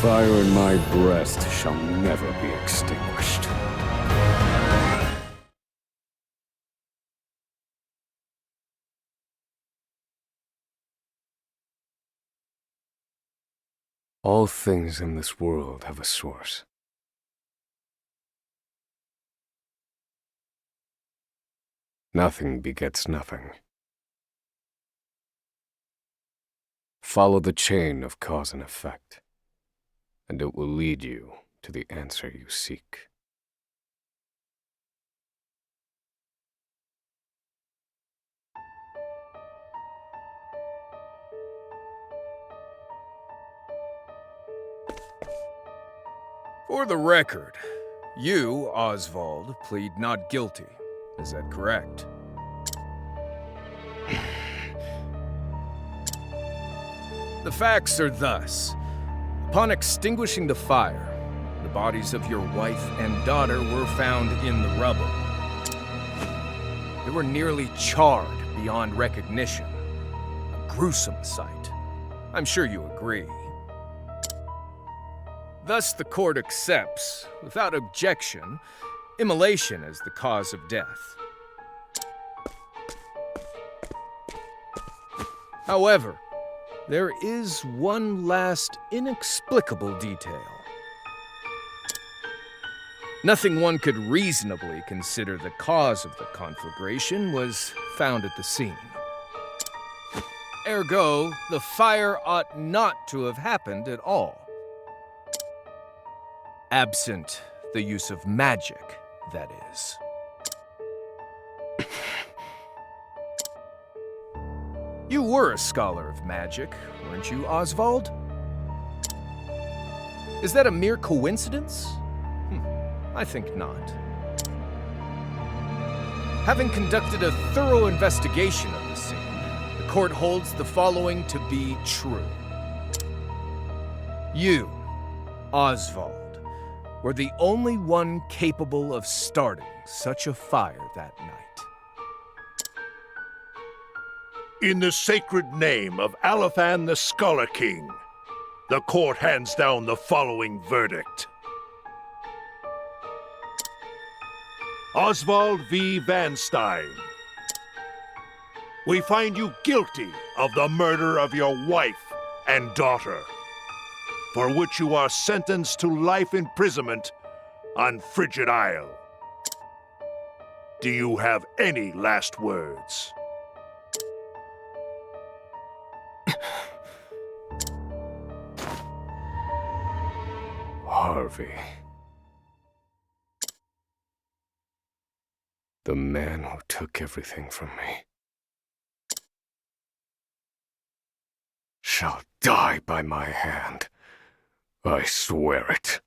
fire in my breast shall never be extinguished. All things in this world have a source. Nothing begets nothing. Follow the chain of cause and effect, and it will lead you to the answer you seek. For the record, you, Osvald, plead not guilty. Is that correct? The facts are thus. Upon extinguishing the fire, the bodies of your wife and daughter were found in the rubble. They were nearly charred beyond recognition. A gruesome sight. I'm sure you agree. Thus, the court accepts, without objection, immolation as the cause of death. However, there is one last inexplicable detail. Nothing one could reasonably consider the cause of the conflagration was found at the scene. Ergo, the fire ought not to have happened at all. Absent the use of magic, that is. You were a scholar of magic, weren't you, Osvald? Is that a mere coincidence? I think not. Having conducted a thorough investigation of the scene, the court holds the following to be true. You, Osvald, were the only one capable of starting such a fire that night. In the sacred name of Alephan the Scholar King, the court hands down the following verdict. Osvald V. Van Stein, we find you guilty of the murder of your wife and daughter, for which you are sentenced to life imprisonment on Frigit Isle. Do you have any last words? Harvey. The man who took everything from me shall die by my hand. I swear it.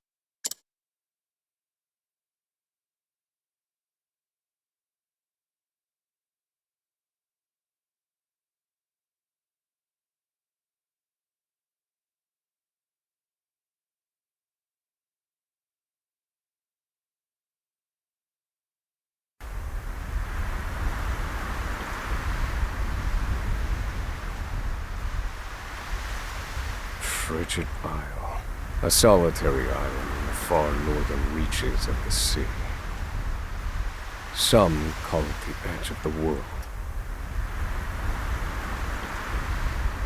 Frigit Isle, a solitary island in the far northern reaches of the sea. Some call it the edge of the world.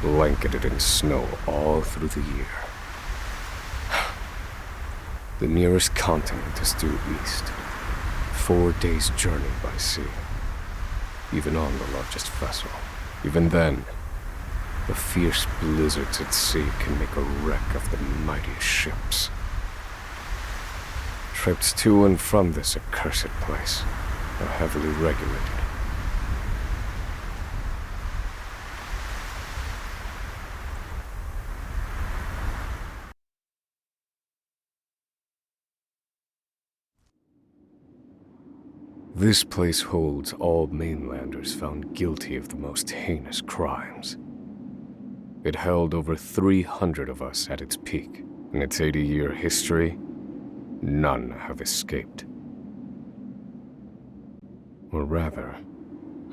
Blanketed in snow all through the year. The nearest continent is due east, 4 days' journey by sea, even on the largest vessel. Even then, the fierce blizzards at sea can make a wreck of the mightiest ships. Trips to and from this accursed place are heavily regulated. This place holds all mainlanders found guilty of the most heinous crimes. It held over 300 of us at its peak. In its 80-year history, none have escaped. Or rather,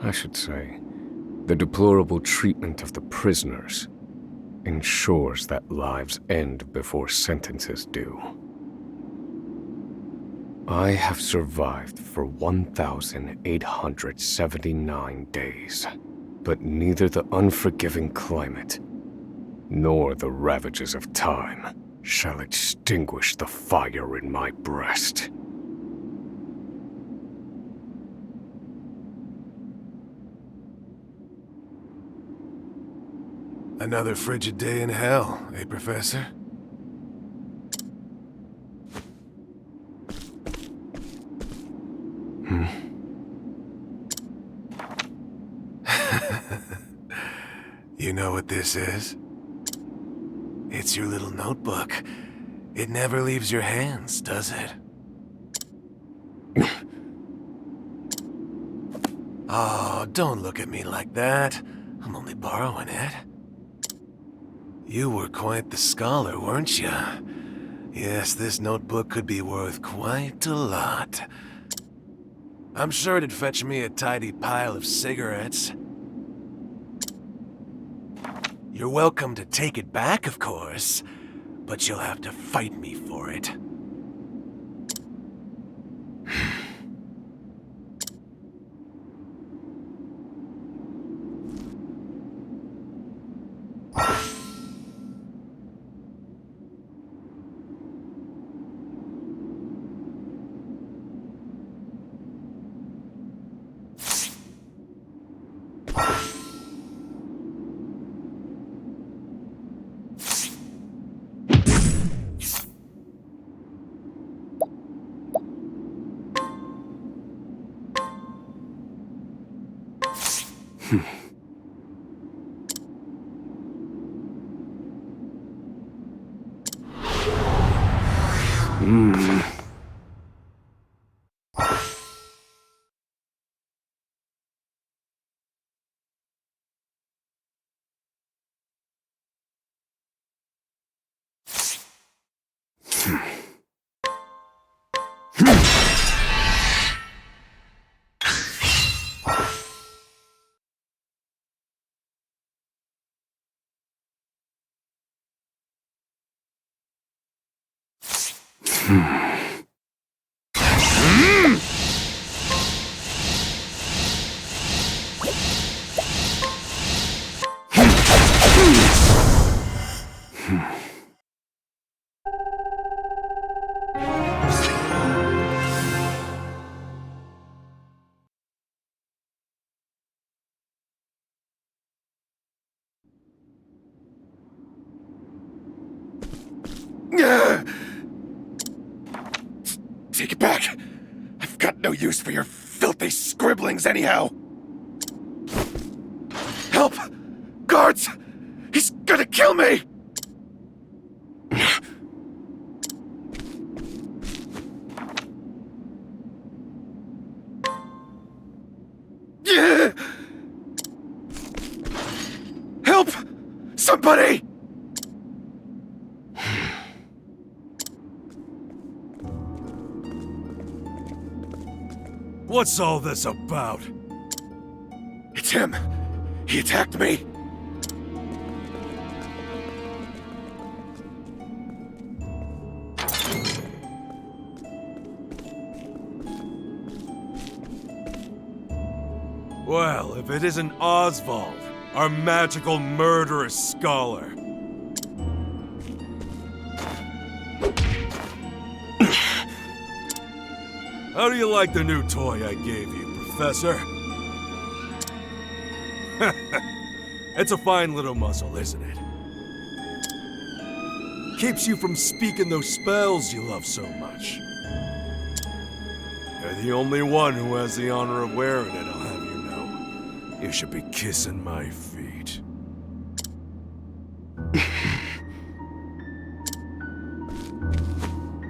I should say, the deplorable treatment of the prisoners ensures that lives end before sentences do. I have survived for 1,879 days, but neither the unforgiving climate nor the ravages of time shall extinguish the fire in my breast. Another frigid day in hell, eh, Professor? You know what this is? It's your little notebook. It never leaves your hands, does it? Oh, don't look at me like that. I'm only borrowing it. You were quite the scholar, weren't you? Yes, this notebook could be worth quite a lot. I'm sure it'd fetch me a tidy pile of cigarettes. You're welcome to take it back, of course, but you'll have to fight me for it. Take it back! I've got no use for your filthy scribblings anyhow! Help! Guards! He's gonna kill me! Help! Somebody! What's all this about? It's him! He attacked me! Well, if it isn't Osvald, our magical murderous scholar. How do you like the new toy I gave you, Professor? It's a fine little muzzle, isn't it? Keeps you from speaking those spells you love so much. You're the only one who has the honor of wearing it, I'll have you know. You should be kissing my feet.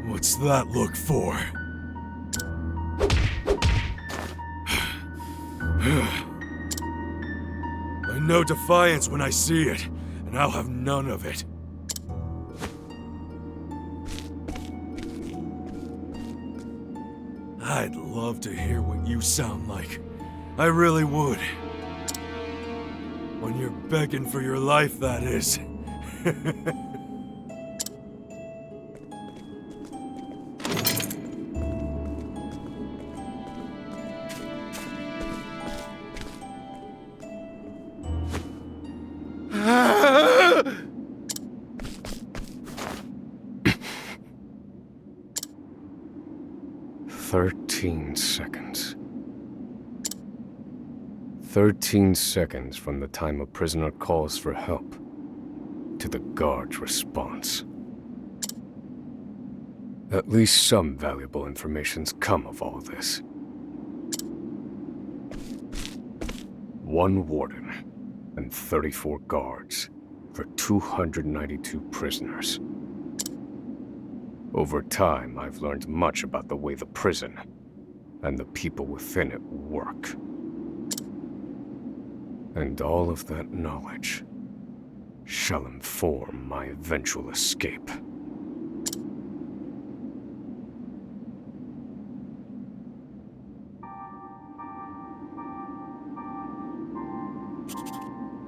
What's that look for? I know defiance when I see it, and I'll have none of it. I'd love to hear what you sound like. I really would. When you're begging for your life, that is. "13 seconds. 13 seconds from the time a prisoner calls for help to the guard's response. At least some valuable information's come of all this. One warden and 34 guards for 292 prisoners. Over time, I've learned much about the way the prison and the people within it work. And all of that knowledge shall inform my eventual escape.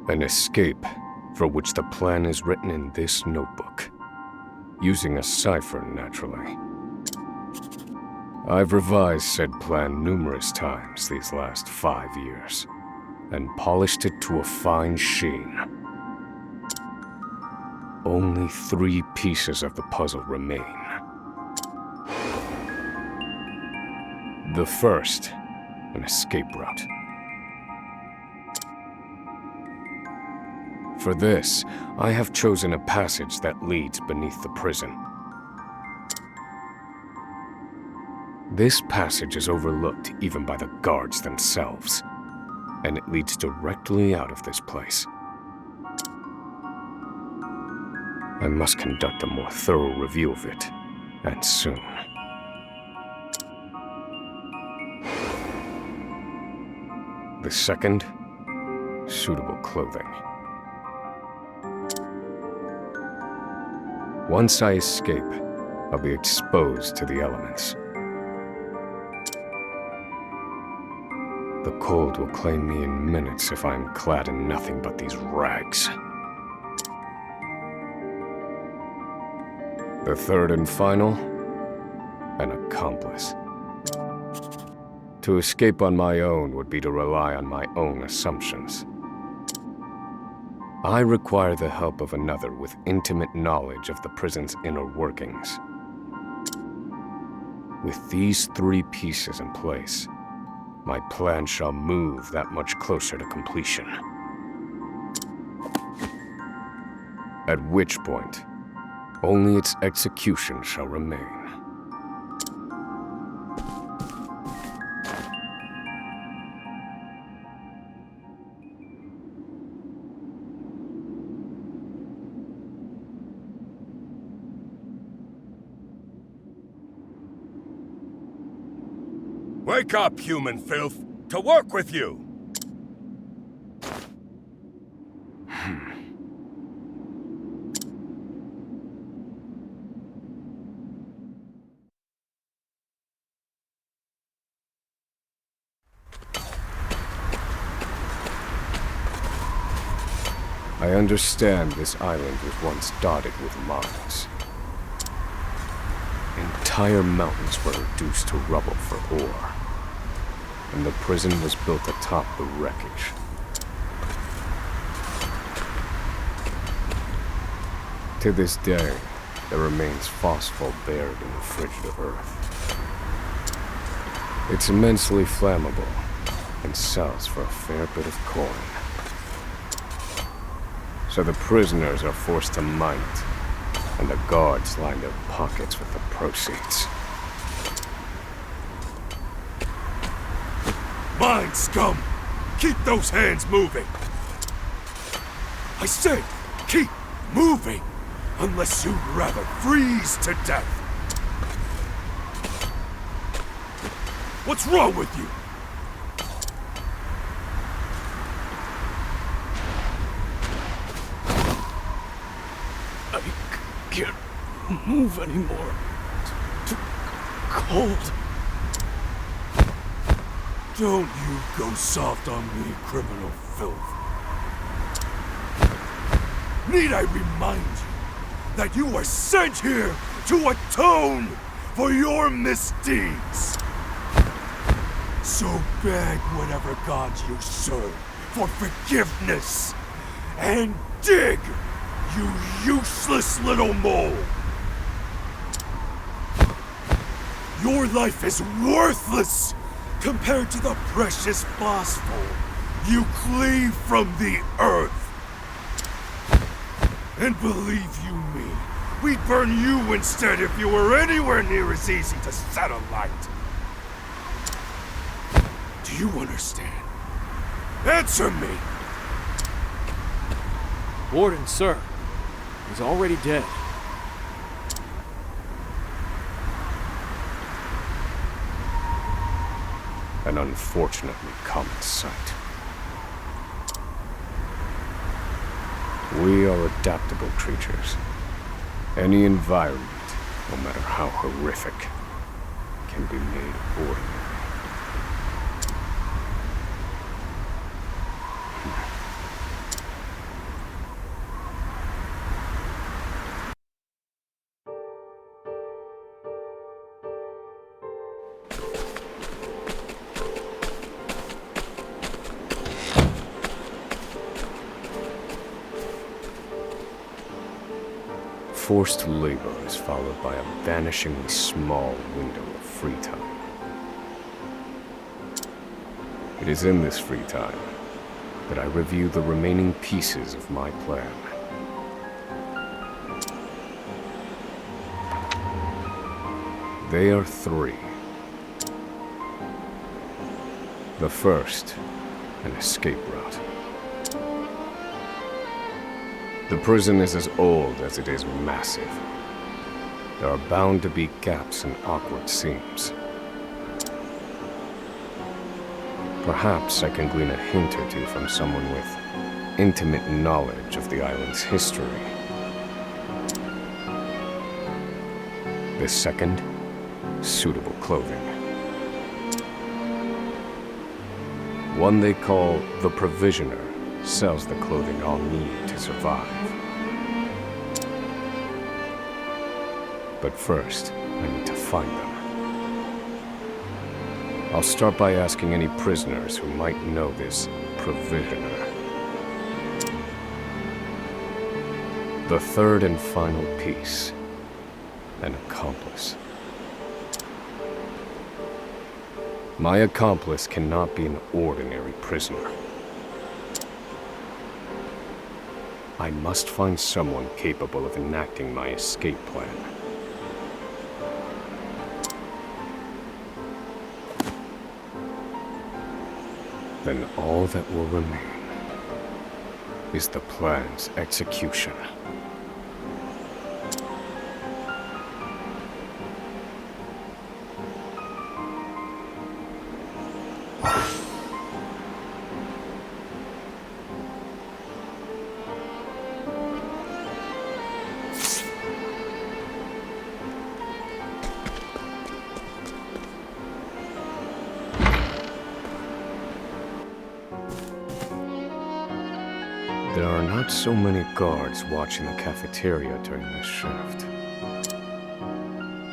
An escape for which the plan is written in this notebook, using a cipher, naturally. I've revised said plan numerous times these last 5 years, and polished it to a fine sheen. Only 3 pieces of the puzzle remain. The first, an escape route. For this, I have chosen a passage that leads beneath the prison. This passage is overlooked even by the guards themselves, and it leads directly out of this place. I must conduct a more thorough review of it, and soon. The second, suitable clothing. Once I escape, I'll be exposed to the elements. The cold will claim me in minutes if I'm clad in nothing but these rags. The third and final, an accomplice. To escape on my own would be to rely on my own assumptions. I require the help of another with intimate knowledge of the prison's inner workings. With these 3 pieces in place, my plan shall move that much closer to completion. At which point, only its execution shall remain. Wake up, human filth! To work with you! I understand this island was once dotted with mines. Entire mountains were reduced to rubble for ore, and the prison was built atop the wreckage. To this day, there remains phosphate buried in the frigid earth. It's immensely flammable and sells for a fair bit of coin. So the prisoners are forced to mine it, and the guards line their pockets with the proceeds. Mine scum! Keep those hands moving! I said, keep moving! Unless you'd rather freeze to death! What's wrong with you? I can't move anymore. Too cold. Don't you go soft on me, criminal filth. Need I remind you that you were sent here to atone for your misdeeds? So beg whatever gods you serve for forgiveness, and dig, you useless little mole! Your life is worthless compared to the precious phosphor you cleave from the earth. And believe you me, we'd burn you instead if you were anywhere near as easy to set alight. Do you understand? Answer me! Warden, sir. He's already dead. An unfortunately common sight. We are adaptable creatures. Any environment, no matter how horrific, can be made ordinary. Forced labor is followed by a vanishingly small window of free time. It is in this free time that I review the remaining pieces of my plan. They are three. The first, an escape route. The prison is as old as it is massive. There are bound to be gaps and awkward seams. Perhaps I can glean a hint or two from someone with intimate knowledge of the island's history. The second, suitable clothing. One they call the Provisioner sells the clothing I'll need to survive. But first, I need to find them. I'll start by asking any prisoners who might know this Provisioner. The third and final piece, an accomplice. My accomplice cannot be an ordinary prisoner. I must find someone capable of enacting my escape plan. Then all that will remain is the plan's execution. There are not so many guards watching the cafeteria during this shift.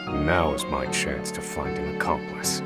Now is my chance to find an accomplice.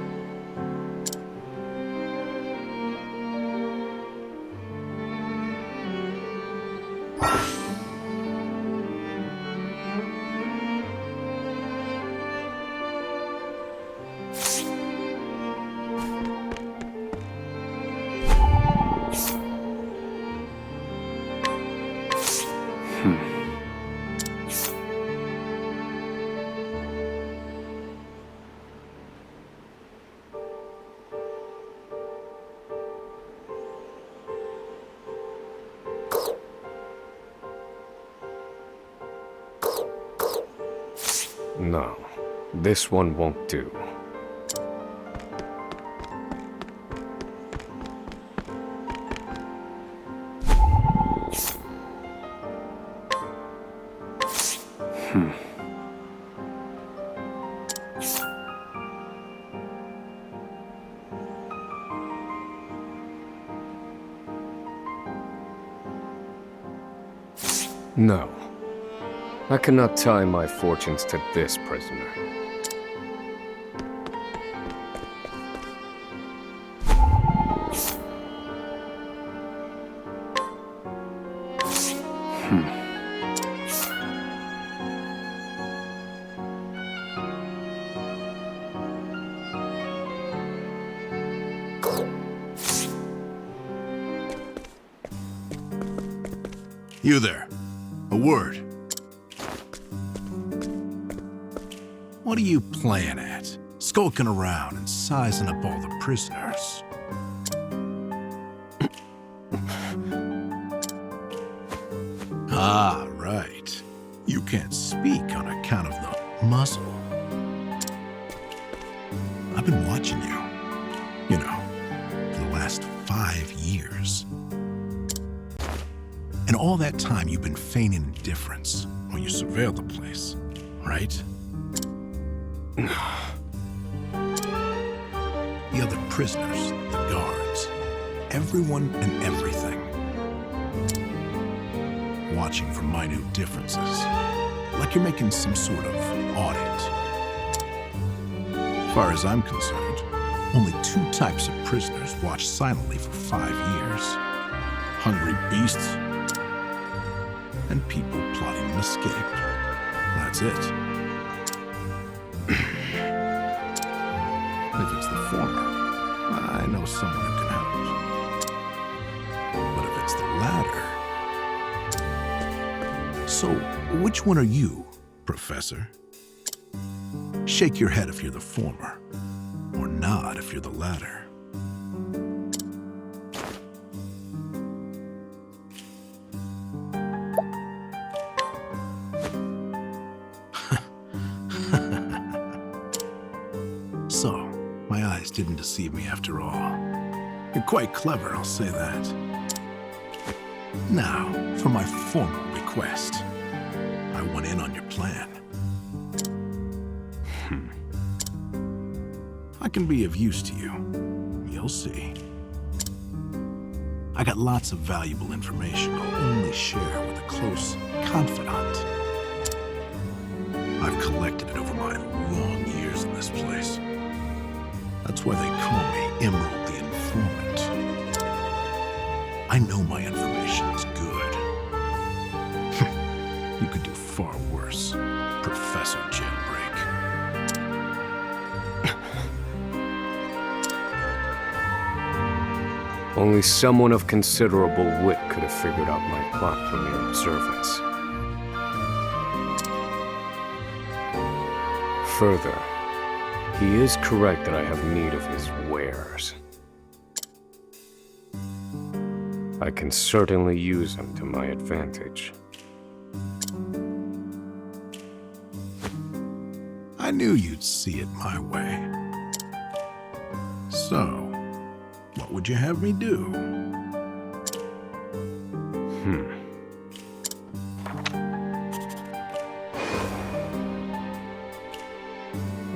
No, this one won't do. No. I cannot tie my fortunes to this prisoner. You there. A word. What are you playing at? Skulking around and sizing up all the prisoners. Ah, right. You can't speak on account of the muzzle. I've been watching you. You know, for the last 5 years. And all that time you've been feigning indifference while you surveil the place, right? The other prisoners, the guards, everyone and everything. Watching for minute differences, like you're making some sort of audit. As far as I'm concerned, only 2 types of prisoners watch silently for 5 years. Hungry beasts and people plotting an escape. That's it. If it's the former, I know someone who can help. But if it's the latter... So, which one are you, Professor? Shake your head if you're the former, or nod if you're the latter. So, my eyes didn't deceive me after all. You're quite clever, I'll say that. Now, for my formal request. I want in on your plan. I can be of use to you. You'll see. I got lots of valuable information I'll only share with a close confidant. I've collected it over my long years in this place. That's why they call me Emerald the Informant. I know my information is good. You could do far worse, Professor Jailbreak. Only someone of considerable wit could have figured out my plot from mere observance. Further, he is correct that I have need of his wares. I can certainly use him to my advantage. I knew you'd see it my way. So, what would you have me do?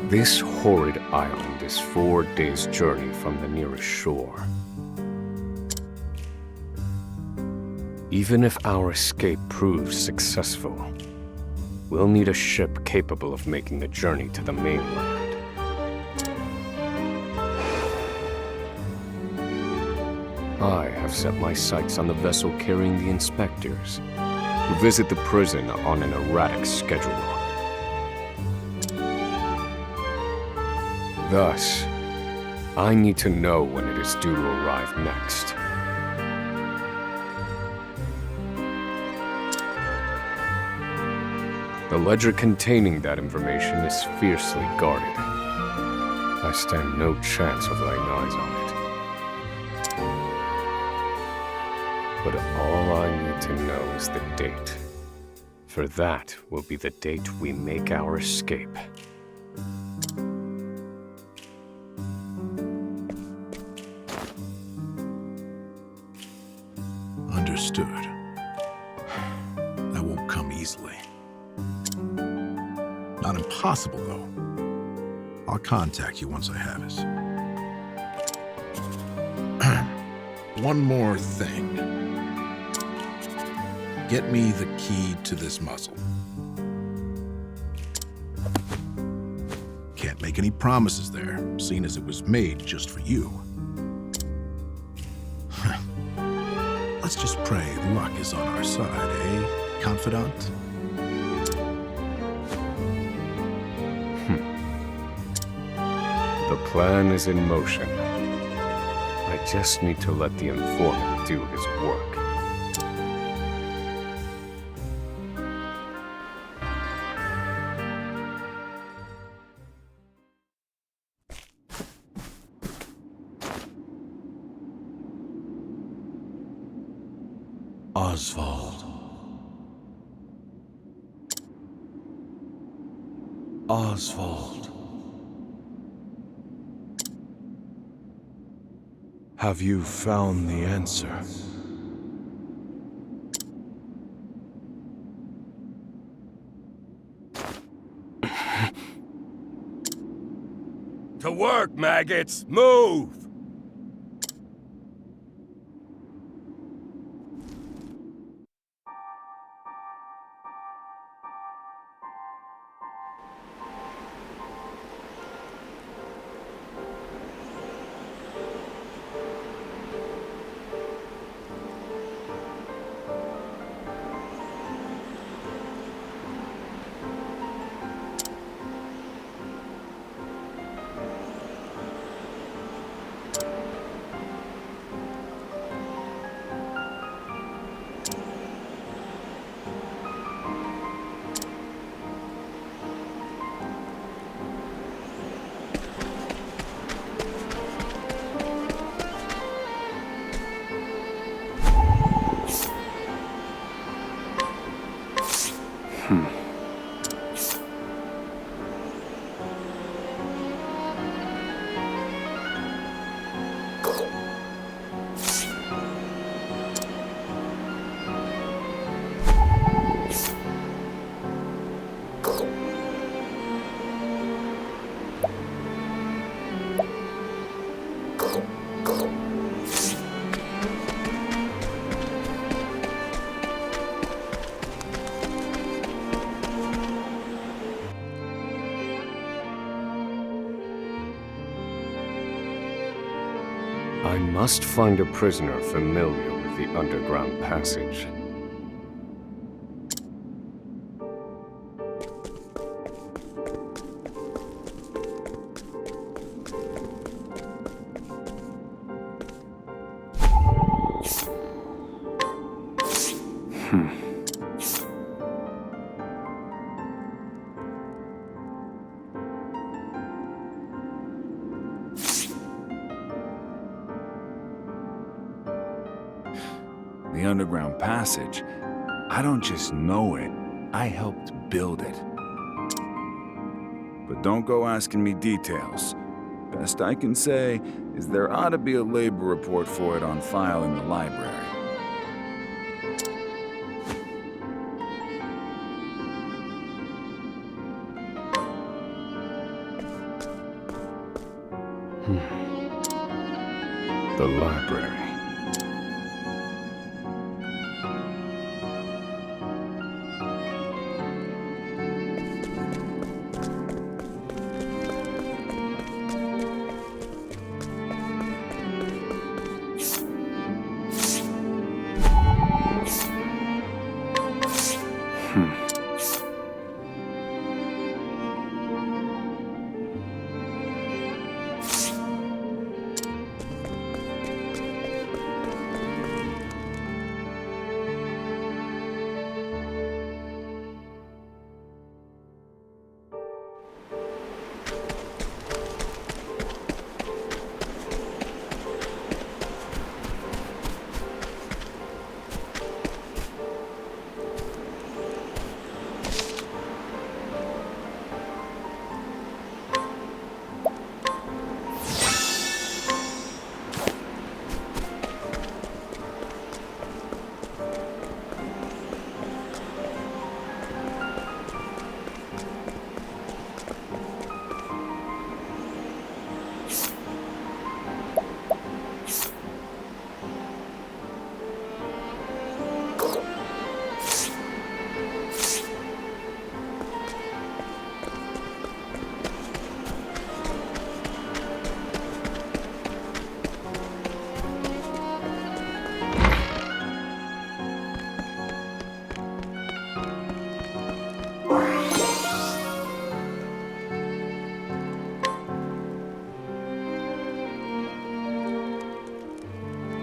This horrid island is 4 days' journey from the nearest shore. Even if our escape proves successful, we'll need a ship capable of making the journey to the mainland. I have set my sights on the vessel carrying the inspectors, who visit the prison on an erratic schedule. Thus, I need to know when it is due to arrive next. The ledger containing that information is fiercely guarded. I stand no chance of laying eyes on it. But all I need to know is the date. For that will be the date we make our escape. Understood. That won't come easily. Not impossible, though. I'll contact you once I have it. One more thing. Get me the key to this muzzle. Can't make any promises there, seeing as it was made just for you. Let's just pray luck is on our side, eh, confidant? The plan is in motion. I just need to let the informant do his work. Osvald. Osvald. Have you found the answer? To work, maggots! Move! I must find a prisoner familiar with the underground passage. The underground passage. I don't just know it, I helped build it. But don't go asking me details. Best I can say is there ought to be a labor report for it on file in the library. The library.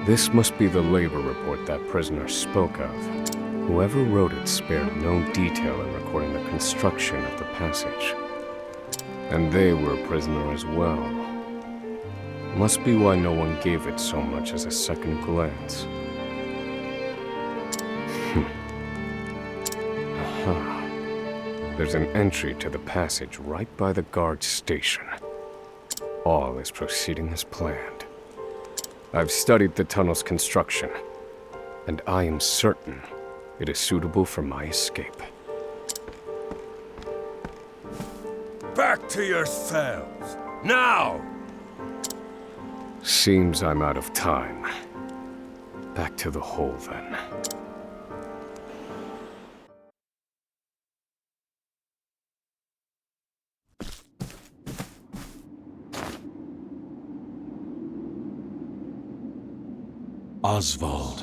This must be the labor report that prisoner spoke of. Whoever wrote it spared no detail in recording the construction of the passage. And they were a prisoner as well. Must be why no one gave it so much as a second glance. Aha. There's an entry to the passage right by the guard station. All is proceeding as planned. I've studied the tunnel's construction, and I am certain it is suitable for my escape. Back to your cells, now! Seems I'm out of time. Back to the hole, then. Osvald.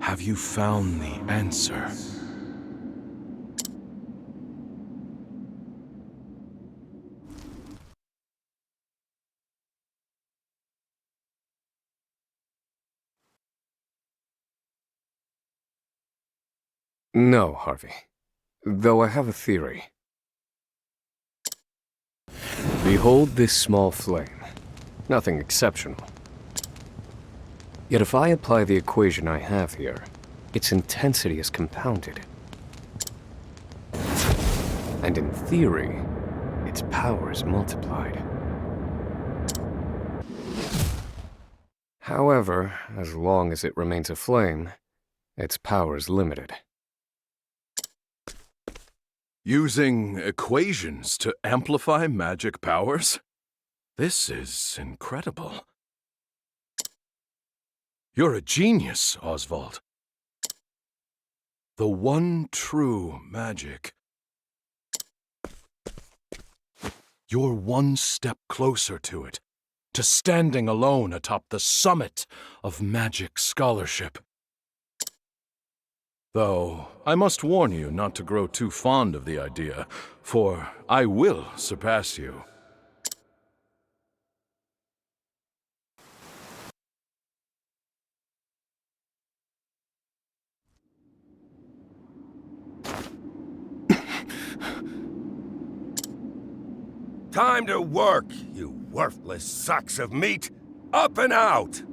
Have you found the answer? No, Harvey. Though I have a theory. Behold this small flame. Nothing exceptional. Yet if I apply the equation I have here, its intensity is compounded. And in theory, its power is multiplied. However, as long as it remains a flame, its power is limited. Using equations to amplify magic powers? This is incredible. You're a genius, Osvald. The one true magic. You're one step closer to it, to standing alone atop the summit of magic scholarship. Though, I must warn you not to grow too fond of the idea, for I will surpass you. Time to work, you worthless sacks of meat! Up and out!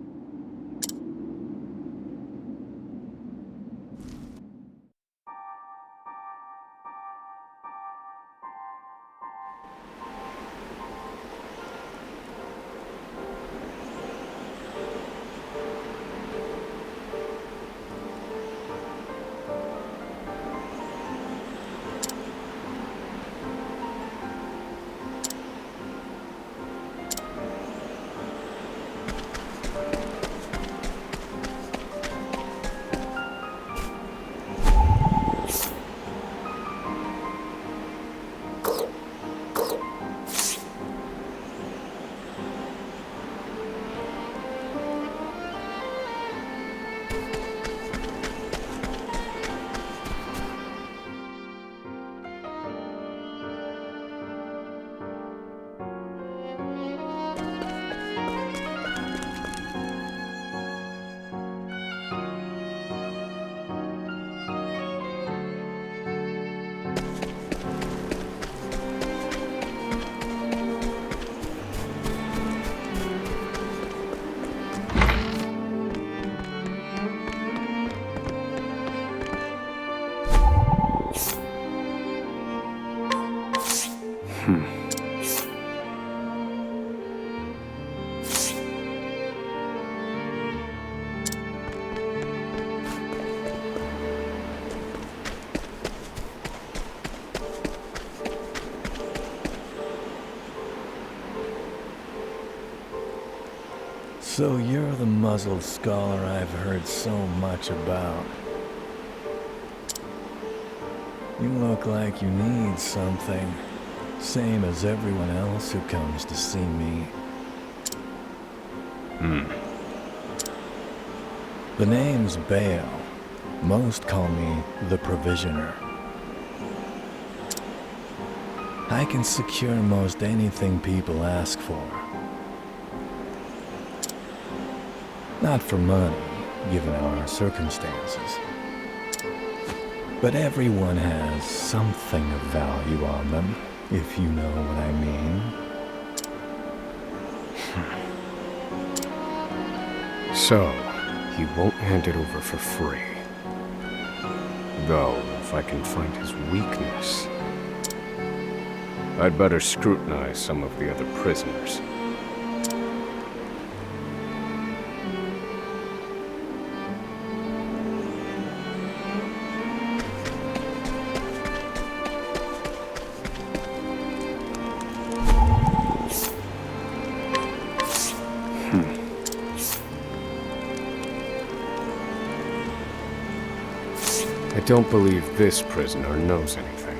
So you're the muzzled scholar I've heard so much about. You look like you need something, same as everyone else who comes to see me. The name's Bale. Most call me the Provisioner. I can secure most anything people ask for. Not for money, given our circumstances. But everyone has something of value on them, if you know what I mean. So, he won't hand it over for free. Though, if I can find his weakness, I'd better scrutinize some of the other prisoners. I don't believe this prisoner knows anything.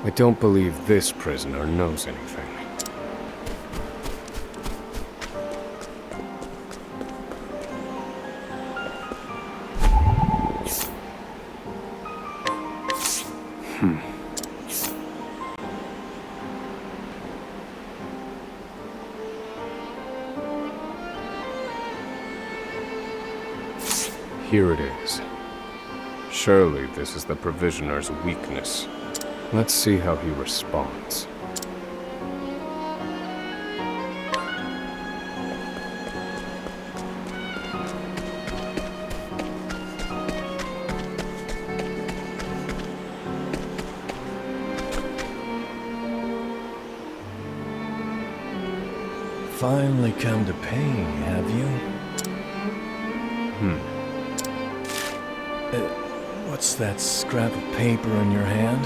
I don't believe this prisoner knows anything. Here it is. Surely this is the provisioner's weakness. Let's see how he responds. Finally come to pay, have you? What's that scrap of paper in your hand?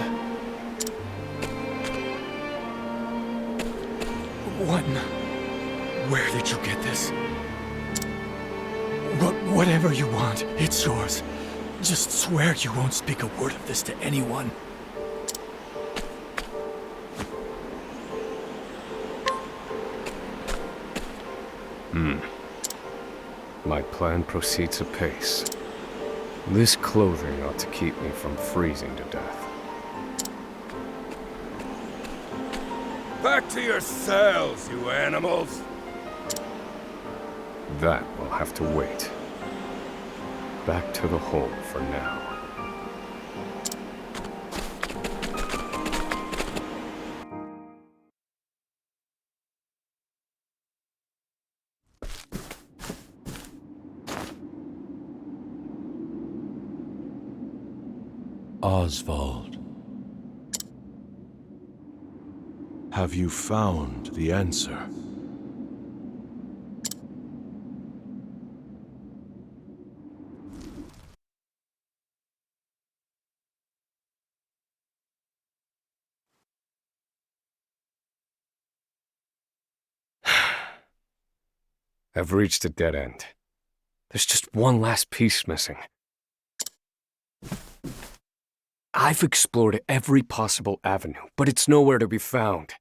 What? Where did you get this? Whatever you want, it's yours. Just swear you won't speak a word of this to anyone. My plan proceeds apace. This clothing ought to keep me from freezing to death. Back to your cells, you animals! That will have to wait. Back to the hole for now. Osvald. Have you found the answer? I've reached a dead end. There's just one last piece missing. I've explored every possible avenue, but it's nowhere to be found.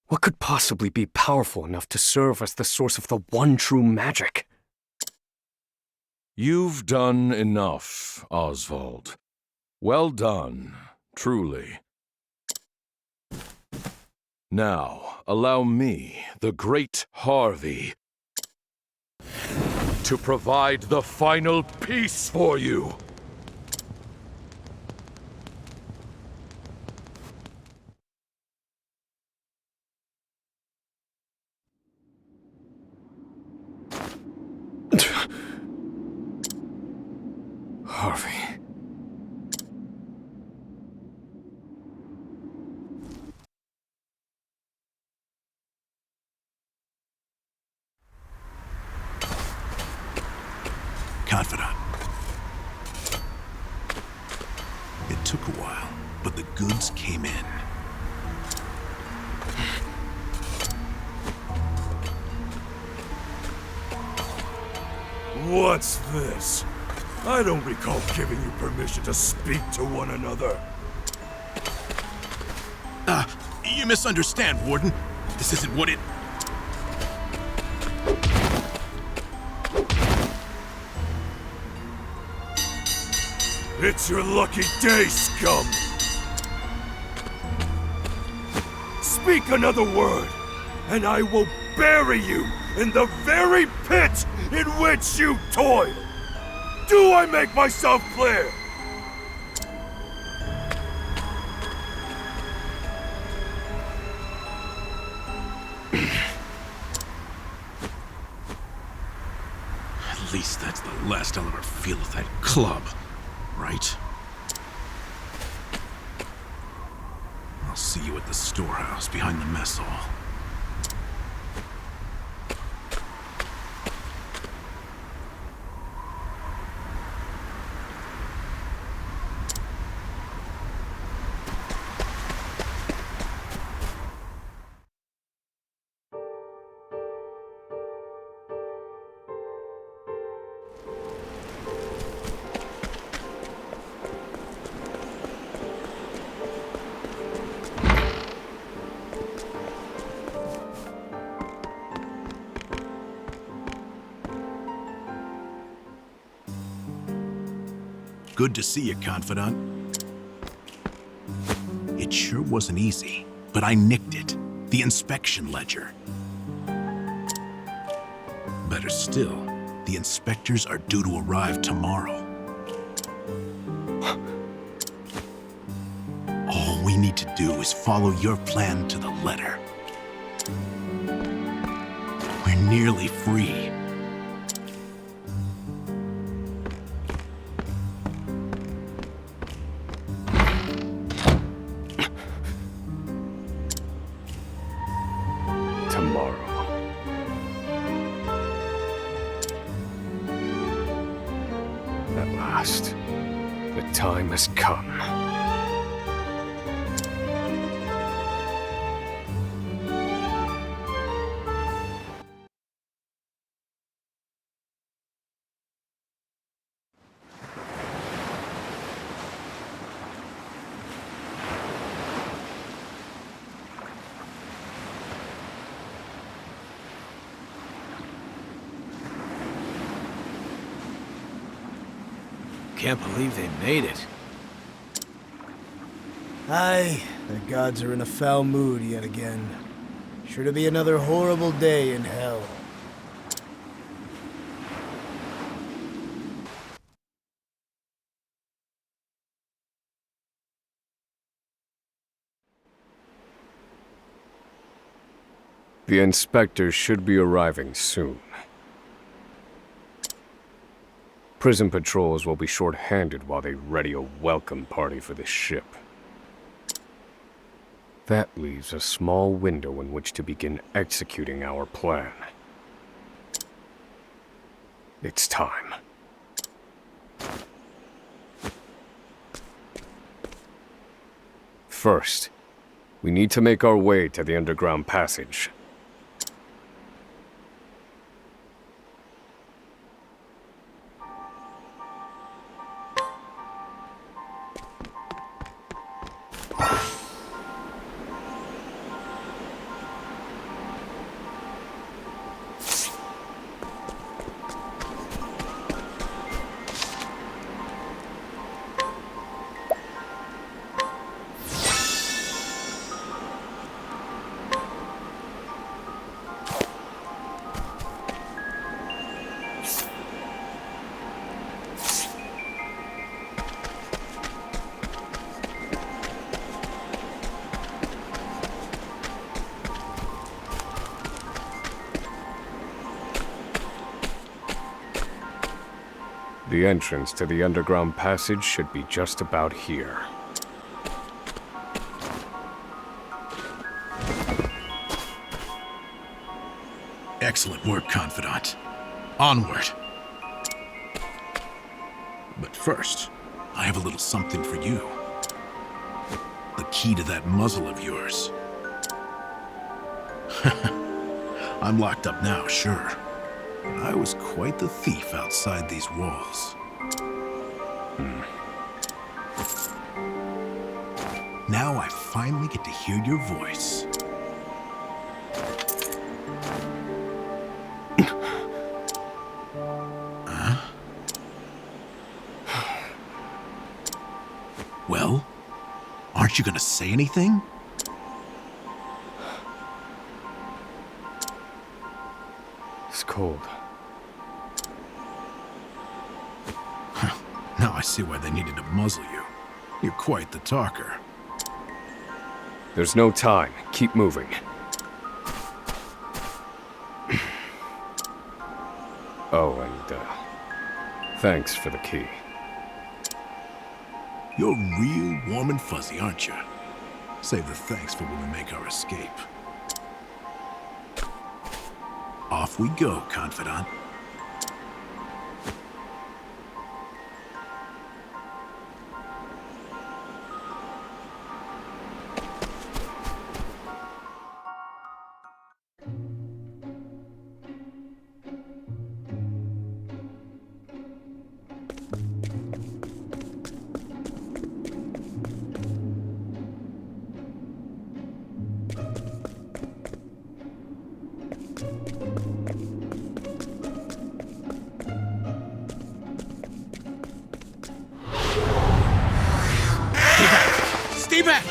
What could possibly be powerful enough to serve as the source of the one true magic? You've done enough, Osvald. Well done, truly. Now, allow me, the great Harvey, to provide the final piece for you. Harvey. Confidant. It took a while, but the goods came in. What's this? I don't recall giving you permission to speak to one another. You misunderstand, Warden. This isn't what it... It's your lucky day, scum! Speak another word, and I will bury you in the very pit in which you toil! Do I make myself clear? At least that's the last I'll ever feel of that club, right? I'll see you at the storehouse behind the mess hall. Good to see you, Confidant. It sure wasn't easy, but I nicked it. The inspection ledger. Better still, the inspectors are due to arrive tomorrow. All we need to do is follow your plan to the letter. We're nearly free. The time has come. Can't believe they made it. Aye, the gods are in a foul mood yet again. Sure to be another horrible day in hell. The inspectors should be arriving soon. Prison patrols will be short-handed while they ready a welcome party for the ship. That leaves a small window in which to begin executing our plan. It's time. First, we need to make our way to the underground passage. The entrance to the underground passage should be just about here. Excellent work, Confidant. Onward. But first, I have a little something for you. The key to that muzzle of yours. I'm locked up now, sure. I was quite the thief outside these walls. Now I finally get to hear your voice. Huh? Well, aren't you gonna say anything? It's cold. Now I see why they needed to muzzle you. You're quite the talker. There's no time. Keep moving. Oh, and, thanks for the key. You're real warm and fuzzy, aren't you? Save the thanks for when we make our escape. Off we go, confidant. Stay back!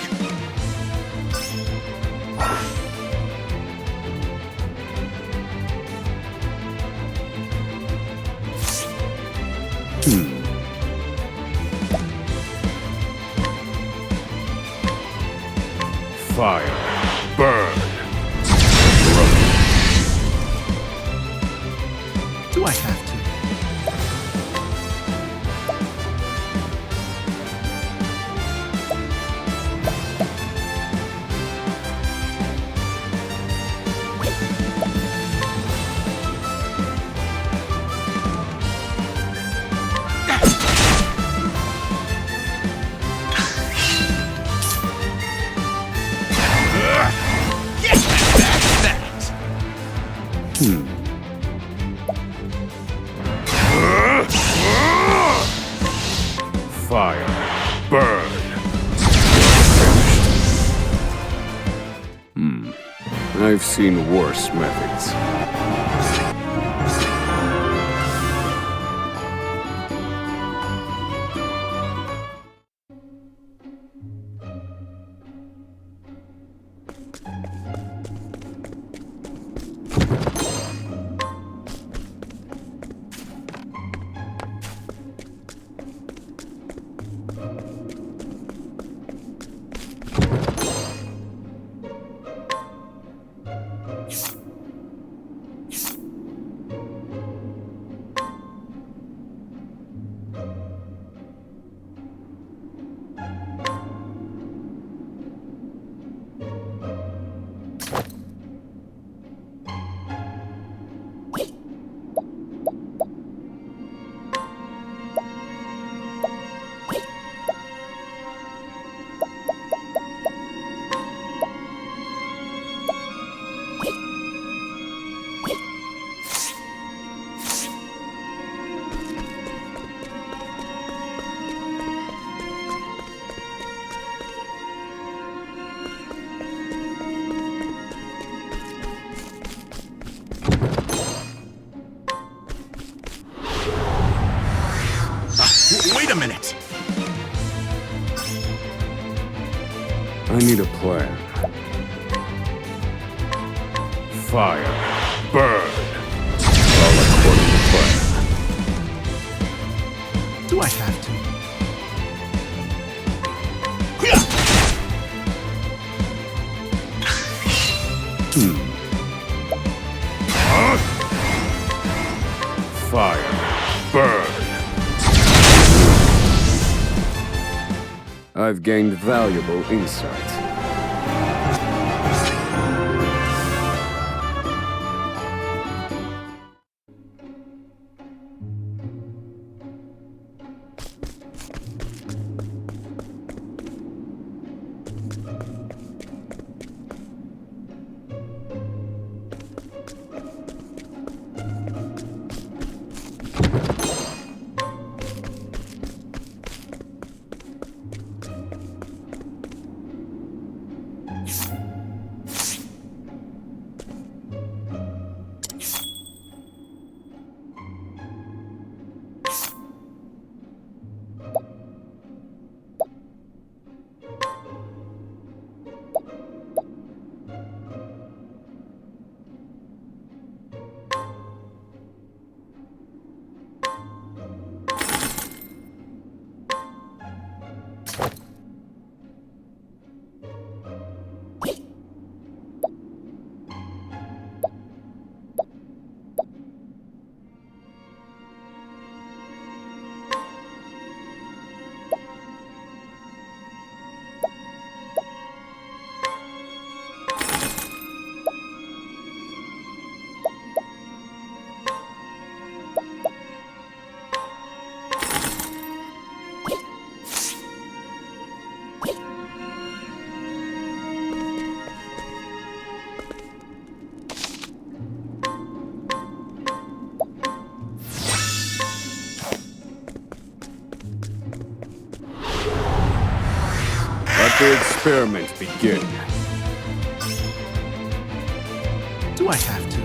Fire. Burn. Do I have to? Fire. Burn. I've seen worse methods. Wait a minute! I need a plan. Fire. Burn. All according to plan. Do I have to? Fire. Burn. I've gained valuable insight. the experiment begin. Do I have to?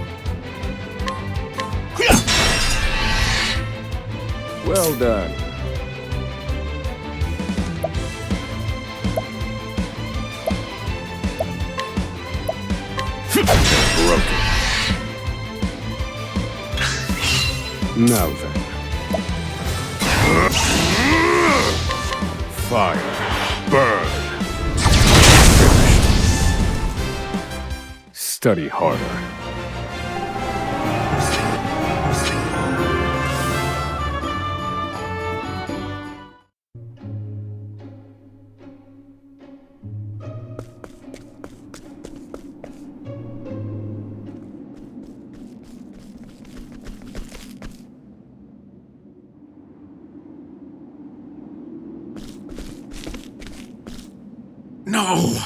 Well done. Broken. Now then. Fire. Burn. Finished. Study harder. No!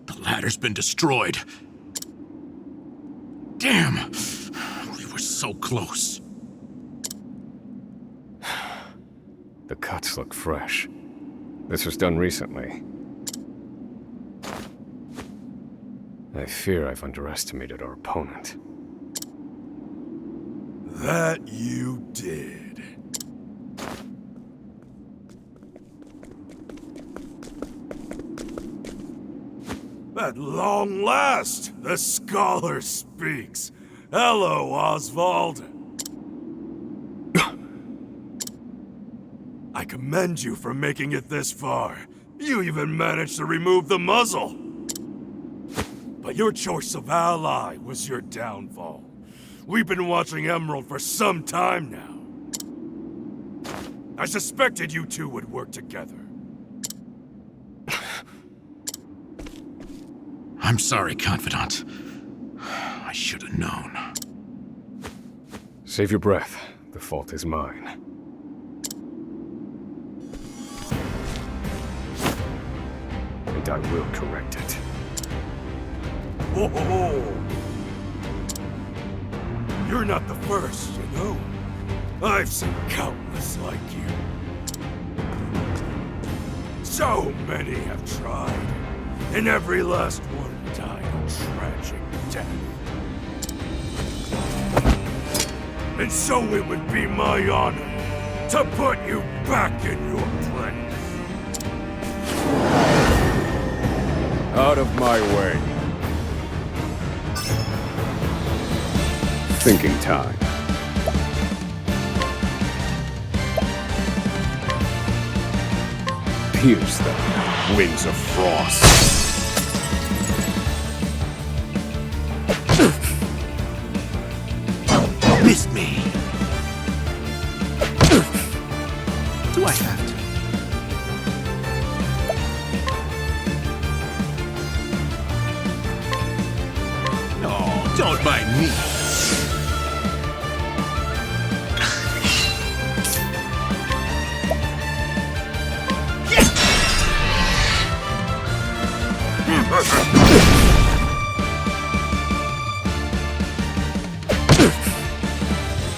The ladder's been destroyed. Damn! We were so close. The cuts look fresh. This was done recently. I fear I've underestimated our opponent. That you did. At long last, the scholar speaks. Hello, Osvald. I commend you for making it this far. You even managed to remove the muzzle. But your choice of ally was your downfall. We've been watching Emerald for some time now. I suspected you two would work together. I'm sorry, Confidant. I should have known. Save your breath. The fault is mine. And I will correct it. Whoa! You're not the first, you know? I've seen countless like you. So many have tried, and every last one died a tragic death. And so it would be my honor to put you back in your place. Out of my way. Thinking time. Pierce them. Wings of frost. Missed me. Do I have to? No, don't mind me.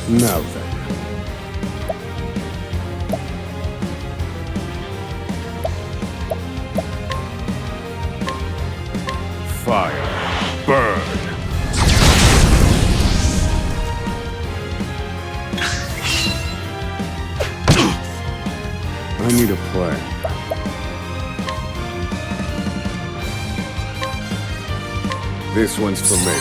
Now then. Fire. Burn. I need a plan. This one's for me.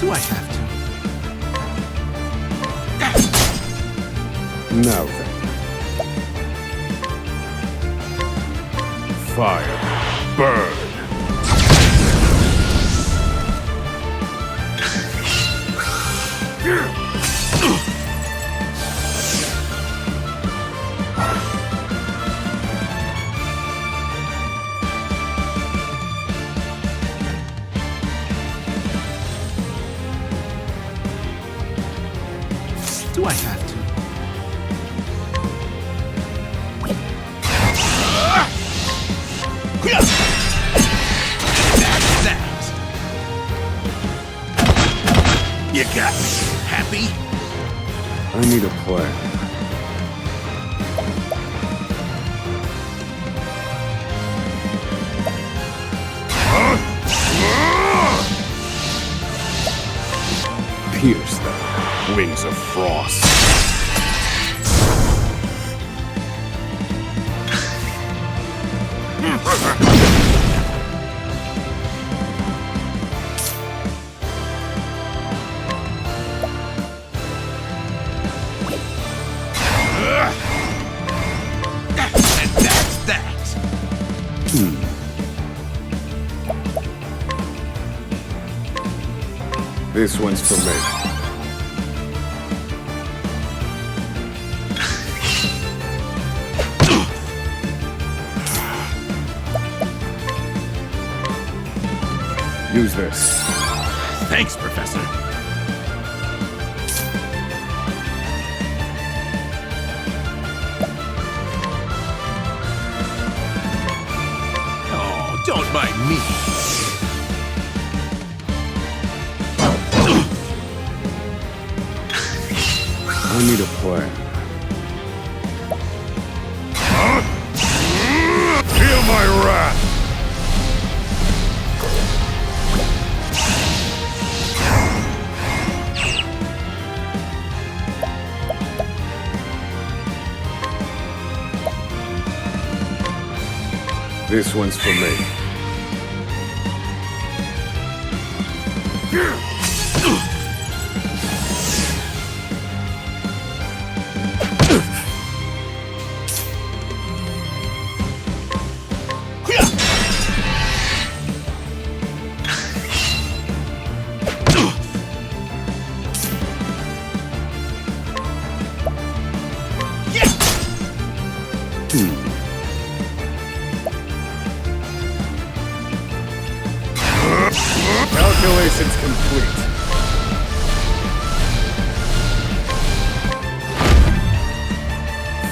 Do I have to? Now then. Fire. Burn. Do I have to? need a plan. Pierce them. Wings of frost. And that's that. This one's for me. Use this. Thanks, Professor. Oh, don't mind me. I need a plan. Feel my wrath! This one's for me. Calculations complete.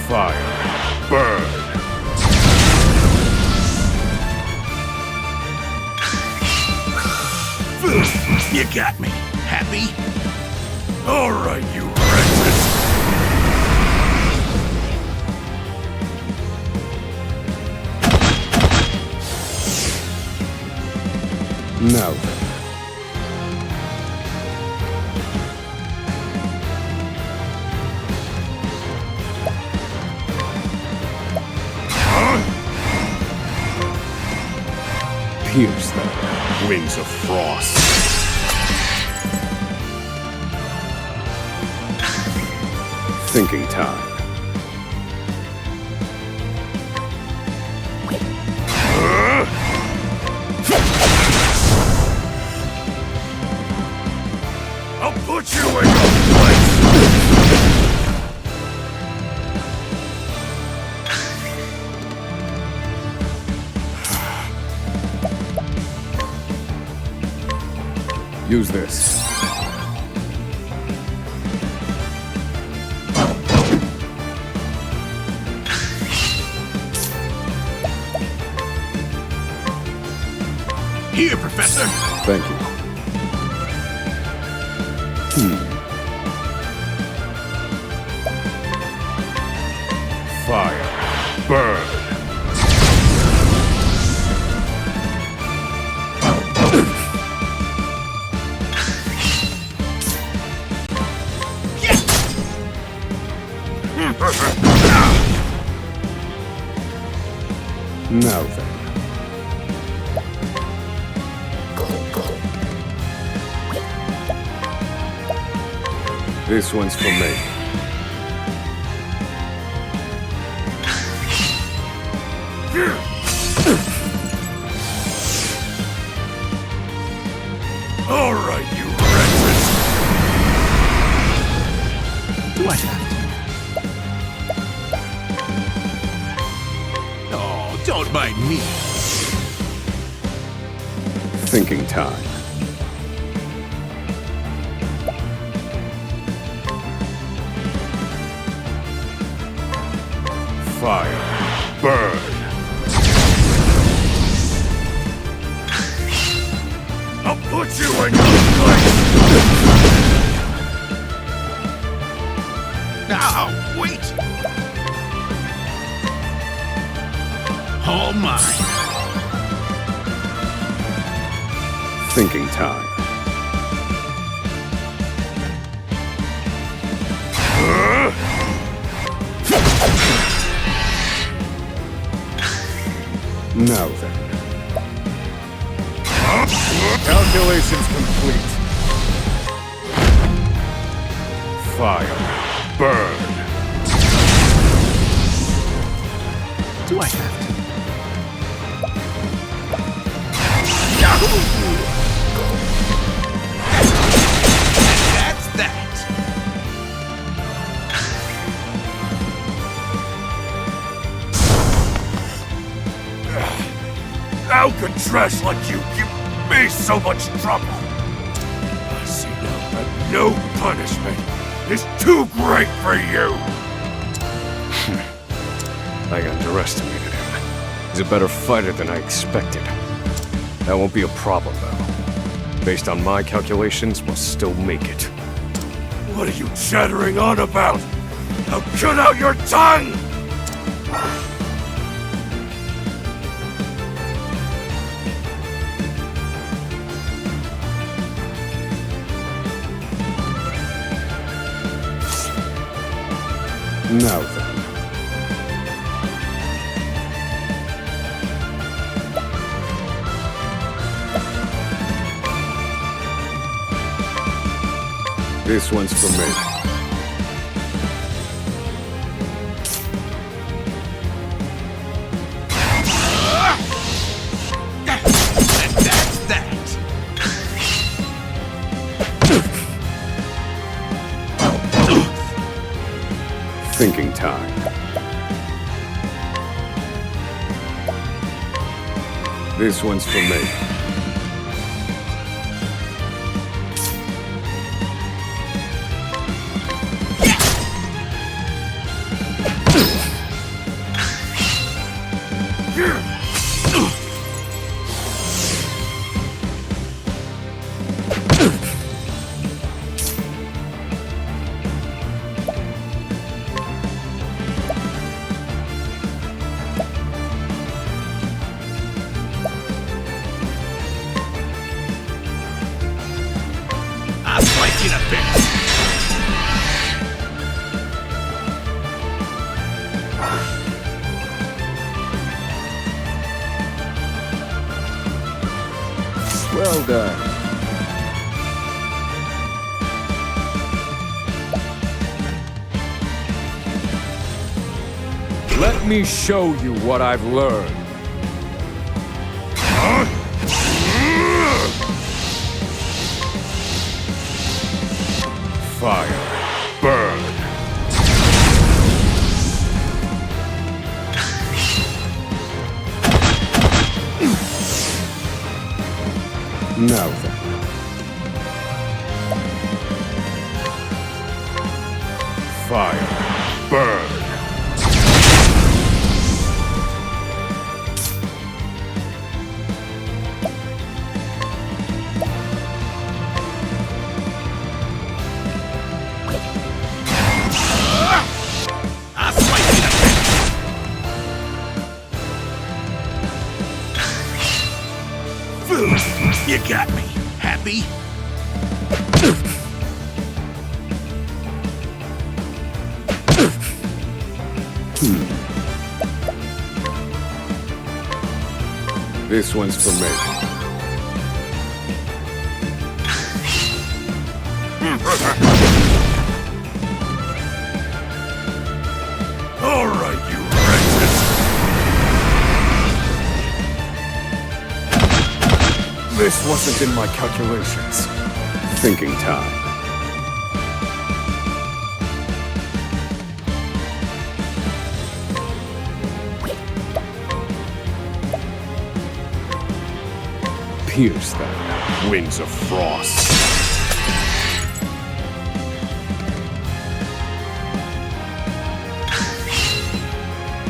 Fire. Burn. You got me. Happy? All right, you wretches. Now then. Pierce them. Wings of frost. Thinking time. I'll put you in your place! Use this. Here, Professor! Thank you. Fire. Burn. Now then. This one's for me. All right, you wretches! Do I have to? Oh, don't mind me. Thinking time. Fire. Burn. I'll put you in your place! Thinking time. Now then. Calculations complete. Fire. Burn. Do I have to? That's that! How could trash like you give me so much trouble? I see now that no punishment is too great for you! I underestimated him. He's a better fighter than I expected. That won't be a problem, though. Based on my calculations, we'll still make it. What are you chattering on about? Now cut out your tongue! Now then. This one's for me. And that's that! Thinking time. This one's for me. I'll slice you to bits! Well done. Let me show you what I've learned. Fire. Burn. Now then. Fire. Burn. I'll slice you to bits! Food! You got me. Happy? This one's for me. All right, you wretches! This wasn't in my calculations. Thinking time. Pierce them, winds of frost.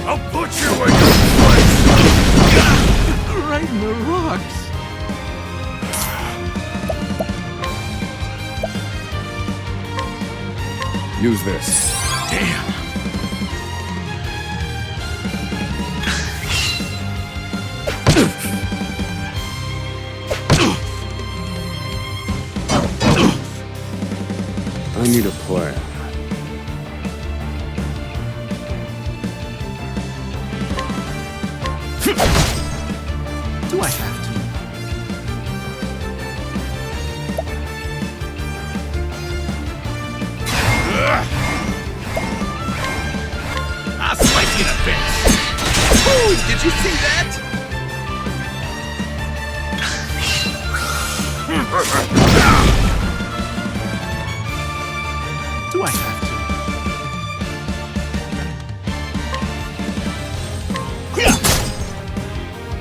I'll put you in your place! Right in the rocks. Use this. Damn! need a plan. Do I have to? I'll slice you in a bit. Oh, did you see that? Do I have to?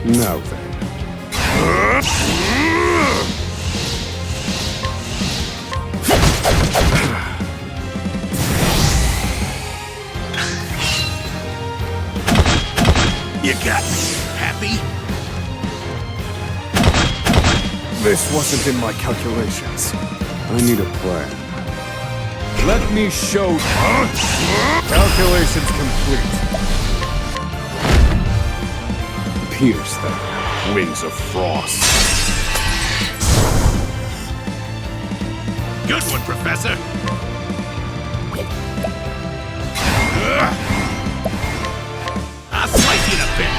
Now then. You got me. Happy? This wasn't in my calculations. I need a plan. Let me show you. Calculations complete. Pierce them. Wings of frost. Good one, Professor. I'll slice you in a bit.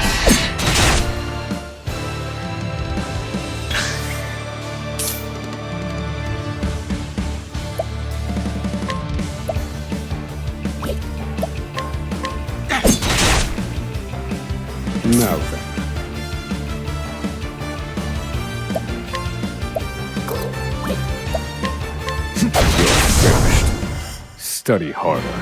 Now then. You're finished. Study harder.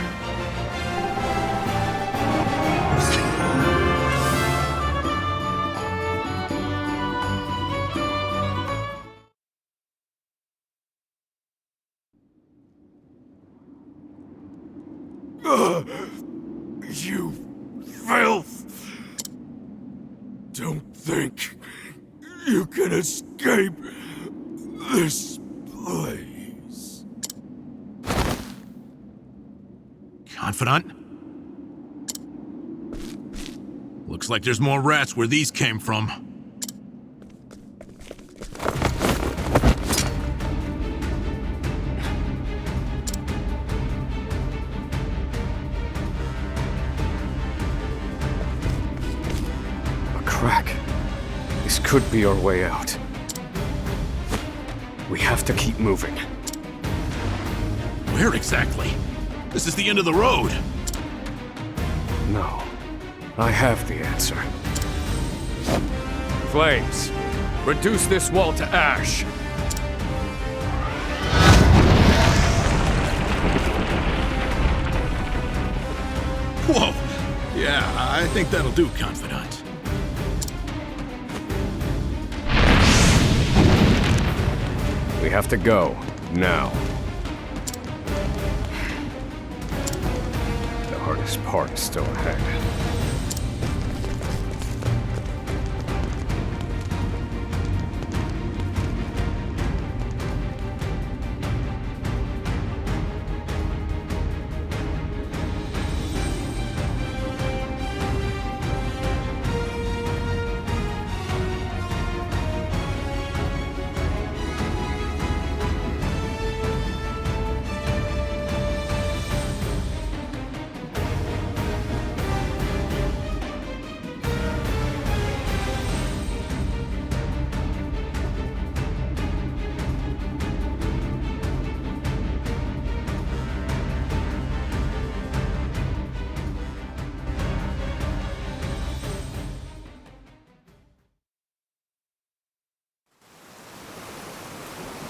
You filth! Don't think you can escape this place. Confidant? Looks like there's more rats where these came from. Crack. This could be our way out. We have to keep moving. Where exactly? This is the end of the road. No. I have the answer. Flames, reduce this wall to ash. Whoa! Yeah, I think that'll do, Confidant. We have to go, now. The hardest part is still ahead.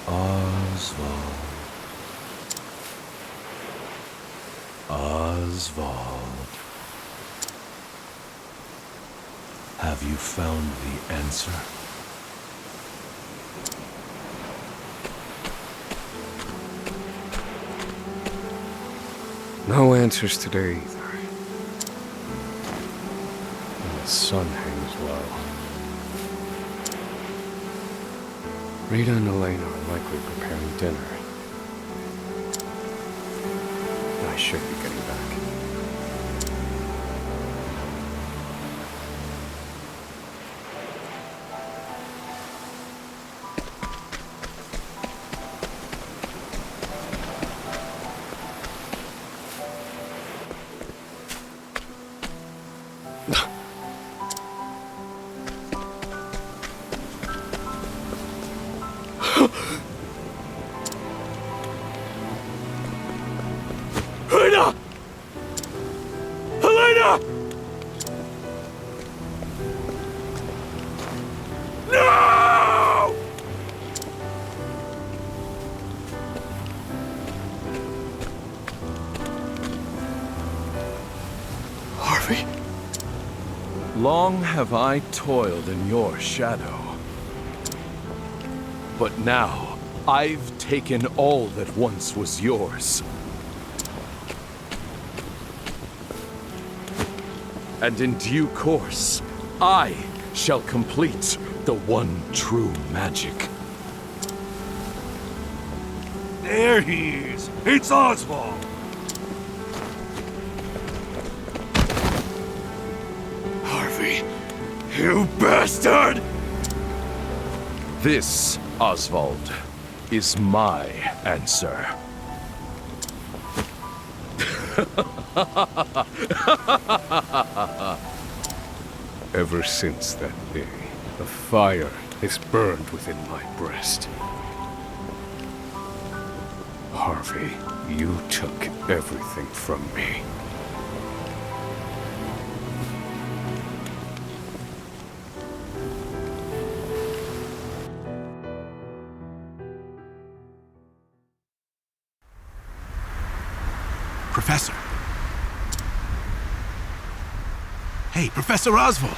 Osvald. Osvald. Have you found the answer? No answers today either. And the sun hangs low. Rita and Elena are likely preparing dinner. I should be getting back. Long have I toiled in your shadow. But now, I've taken all that once was yours. And in due course, I shall complete the one true magic. There he is! It's Osvald! Harvey, you bastard! This, Osvald, is my answer. Ever since that day, a fire has burned within my breast. Harvey, you took everything from me. Professor. Hey, Professor Osvald.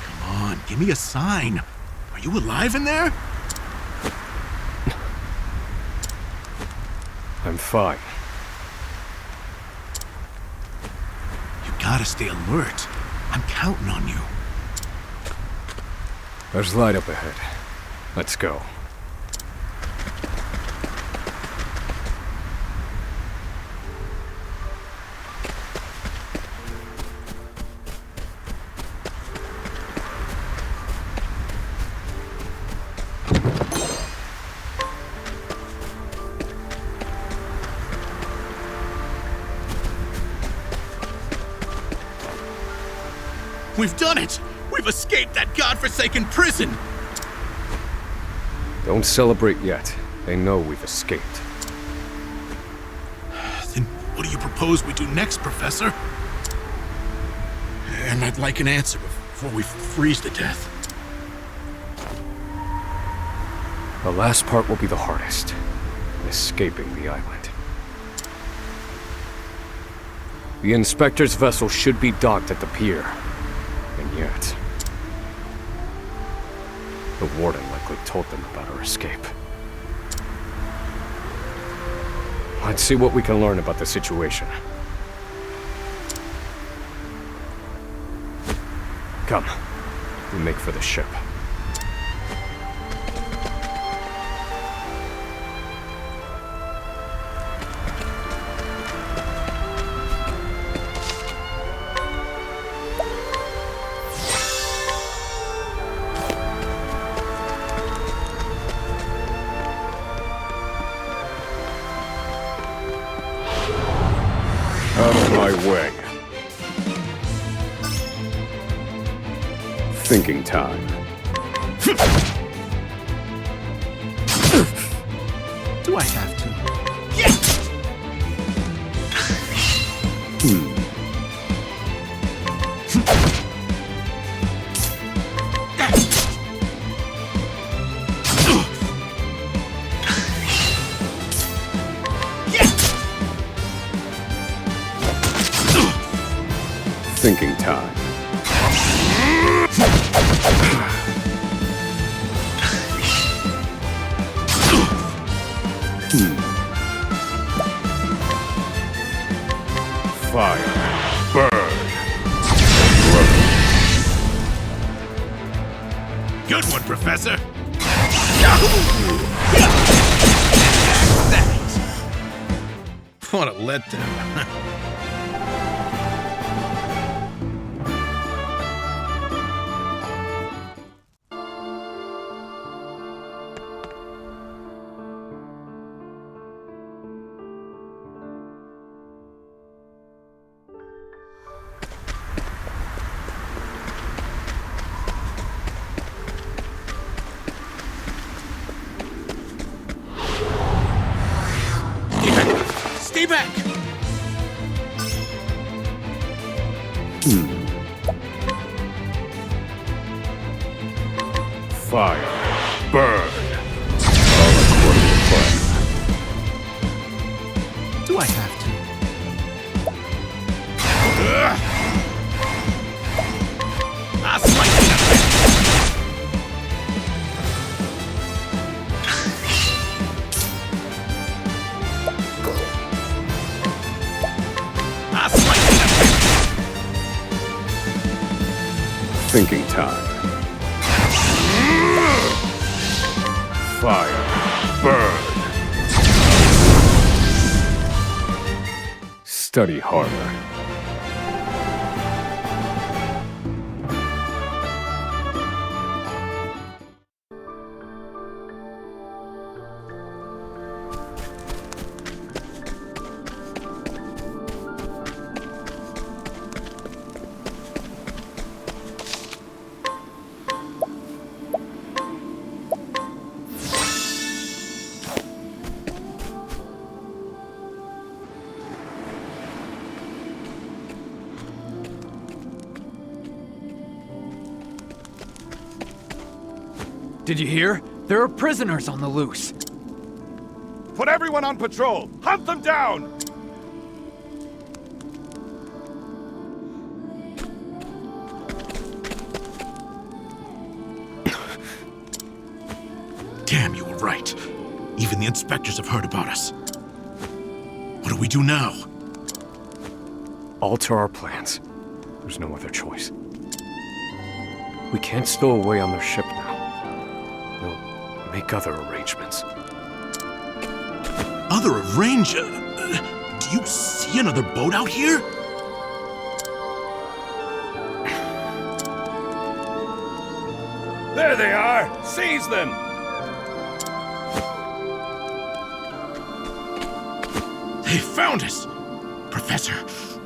Come on, give me a sign. Are you alive in there? I'm fine. You gotta stay alert. I'm counting on you. There's light up ahead. Let's go. We've done it! We've escaped that godforsaken prison! Don't celebrate yet. They know we've escaped. Then what do you propose we do next, Professor? And I'd like an answer before we freeze to death. The last part will be the hardest. Escaping the island. The Inspector's vessel should be docked at the pier. And yet... the warden likely told them about our escape. Let's see what we can learn about the situation. Come. We make for the ship. Out of my way. Thinking time. Do I have to? Thinking time. Fire. Burn. Good one, Professor! What a letdown. Stay back! Fire. Burn. All according to plan. Do I have to? I'll slice you to bits. I'll slice you to bits. Thinking time. Fire. Burn. Study harder. Did you hear? There are prisoners on the loose. Put everyone on patrol! Hunt them down! Damn, you were right. Even the inspectors have heard about us. What do we do now? Alter our plans. There's no other choice. We can't stow away on their ship now. We'll make other arrangements. Other arranger? Do you see another boat out here? There they are! Seize them! They found us! Professor,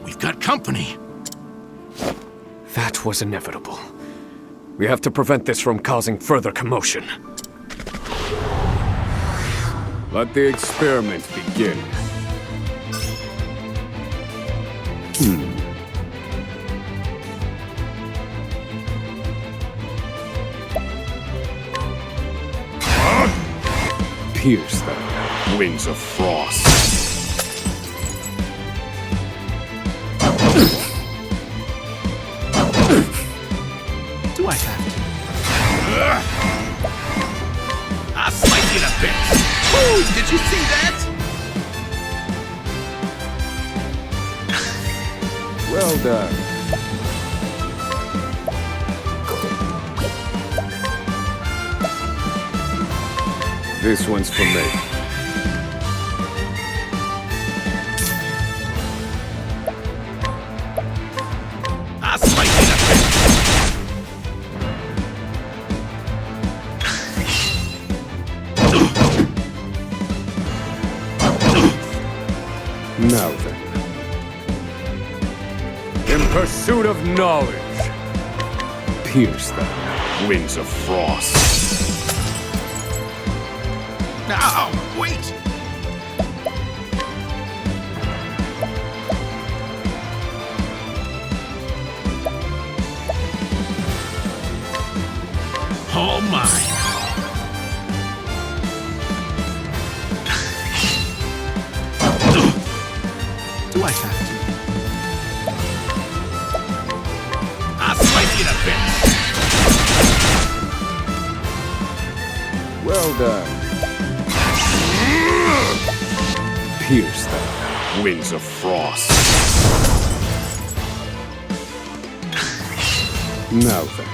we've got company. That was inevitable. We have to prevent this from causing further commotion. Let the experiment begin. Pierce them, winds of frost. Do I have to? I'll slice you to bits. Ooh, did you see that? Well done. This one's for me. I'll slice you to bits. Now then. In pursuit of knowledge. Pierce them, winds of frost. Now, wait! All mine. Do I have to? I'll slice you to bits. Well done. Pierce them, winds of frost. Now then.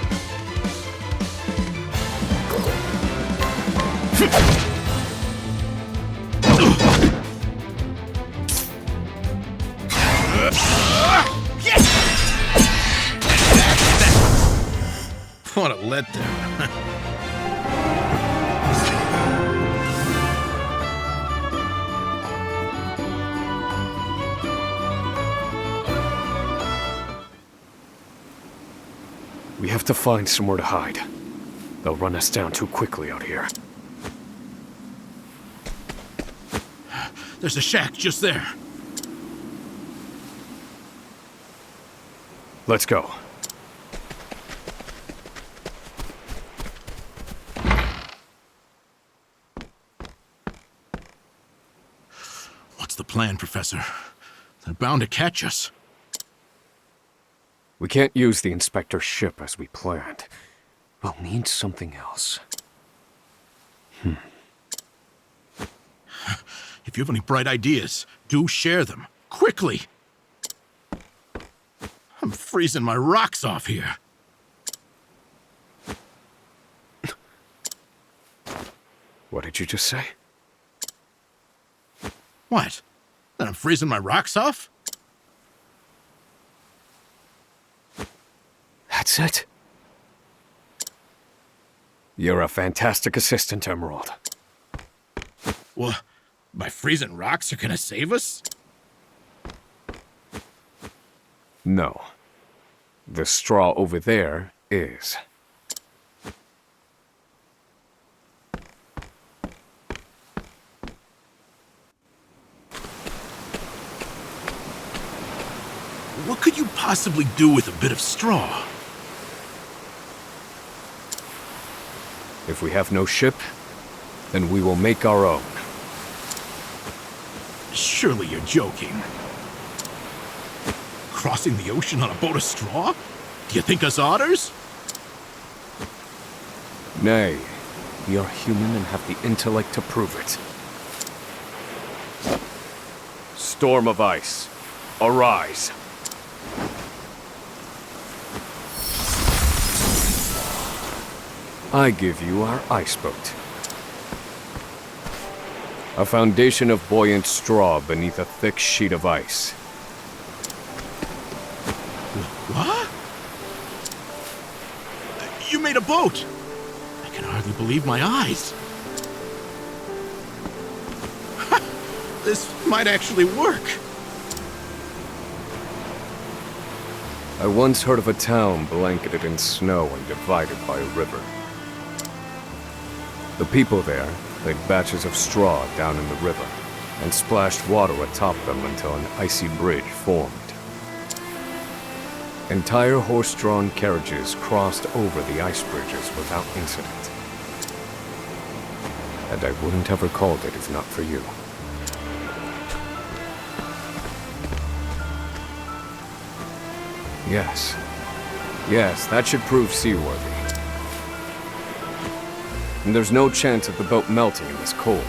What a letdown. We have to find somewhere to hide. They'll run us down too quickly out here. There's a shack just there. Let's go. What's the plan? plan, Professor. They're bound to catch us. We can't use the inspector's ship as we planned. We'll need something else. If you have any bright ideas, do share them. Quickly! I'm freezing my rocks off here. What did you just say? What? That I'm freezing my rocks off? That's it. You're a fantastic assistant, Emerald. Well, my freezing rocks are gonna save us? No. The straw over there is. What could you possibly do with a bit of straw? If we have no ship, then we will make our own. Surely you're joking. Crossing the ocean on a boat of straw? Do you think us otters? Nay, we are human and have the intellect to prove it. Storm of ice, arise. I give you our ice boat. A foundation of buoyant straw beneath a thick sheet of ice. What? You made a boat! I can hardly believe my eyes. This might actually work. I once heard of a town blanketed in snow and divided by a river. The people there laid batches of straw down in the river and splashed water atop them until an icy bridge formed. Entire horse-drawn carriages crossed over the ice bridges without incident. And I wouldn't have recalled it if not for you. Yes, that should prove seaworthy. And there's no chance of the boat melting in this cold.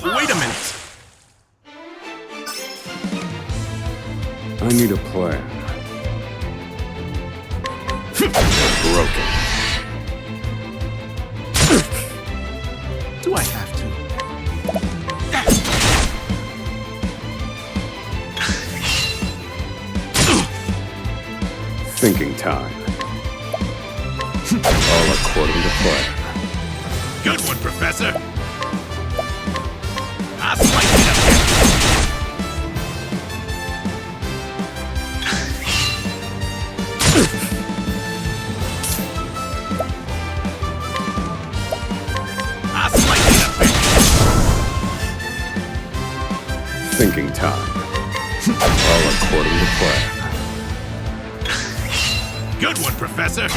Wait a minute! I need a plan. Broken. Do I have to? Thinking time. All according to plan. Good one, Professor! I'll slice it up here! I'll slice it up here! Thinking time. All according to plan. Good one, Professor!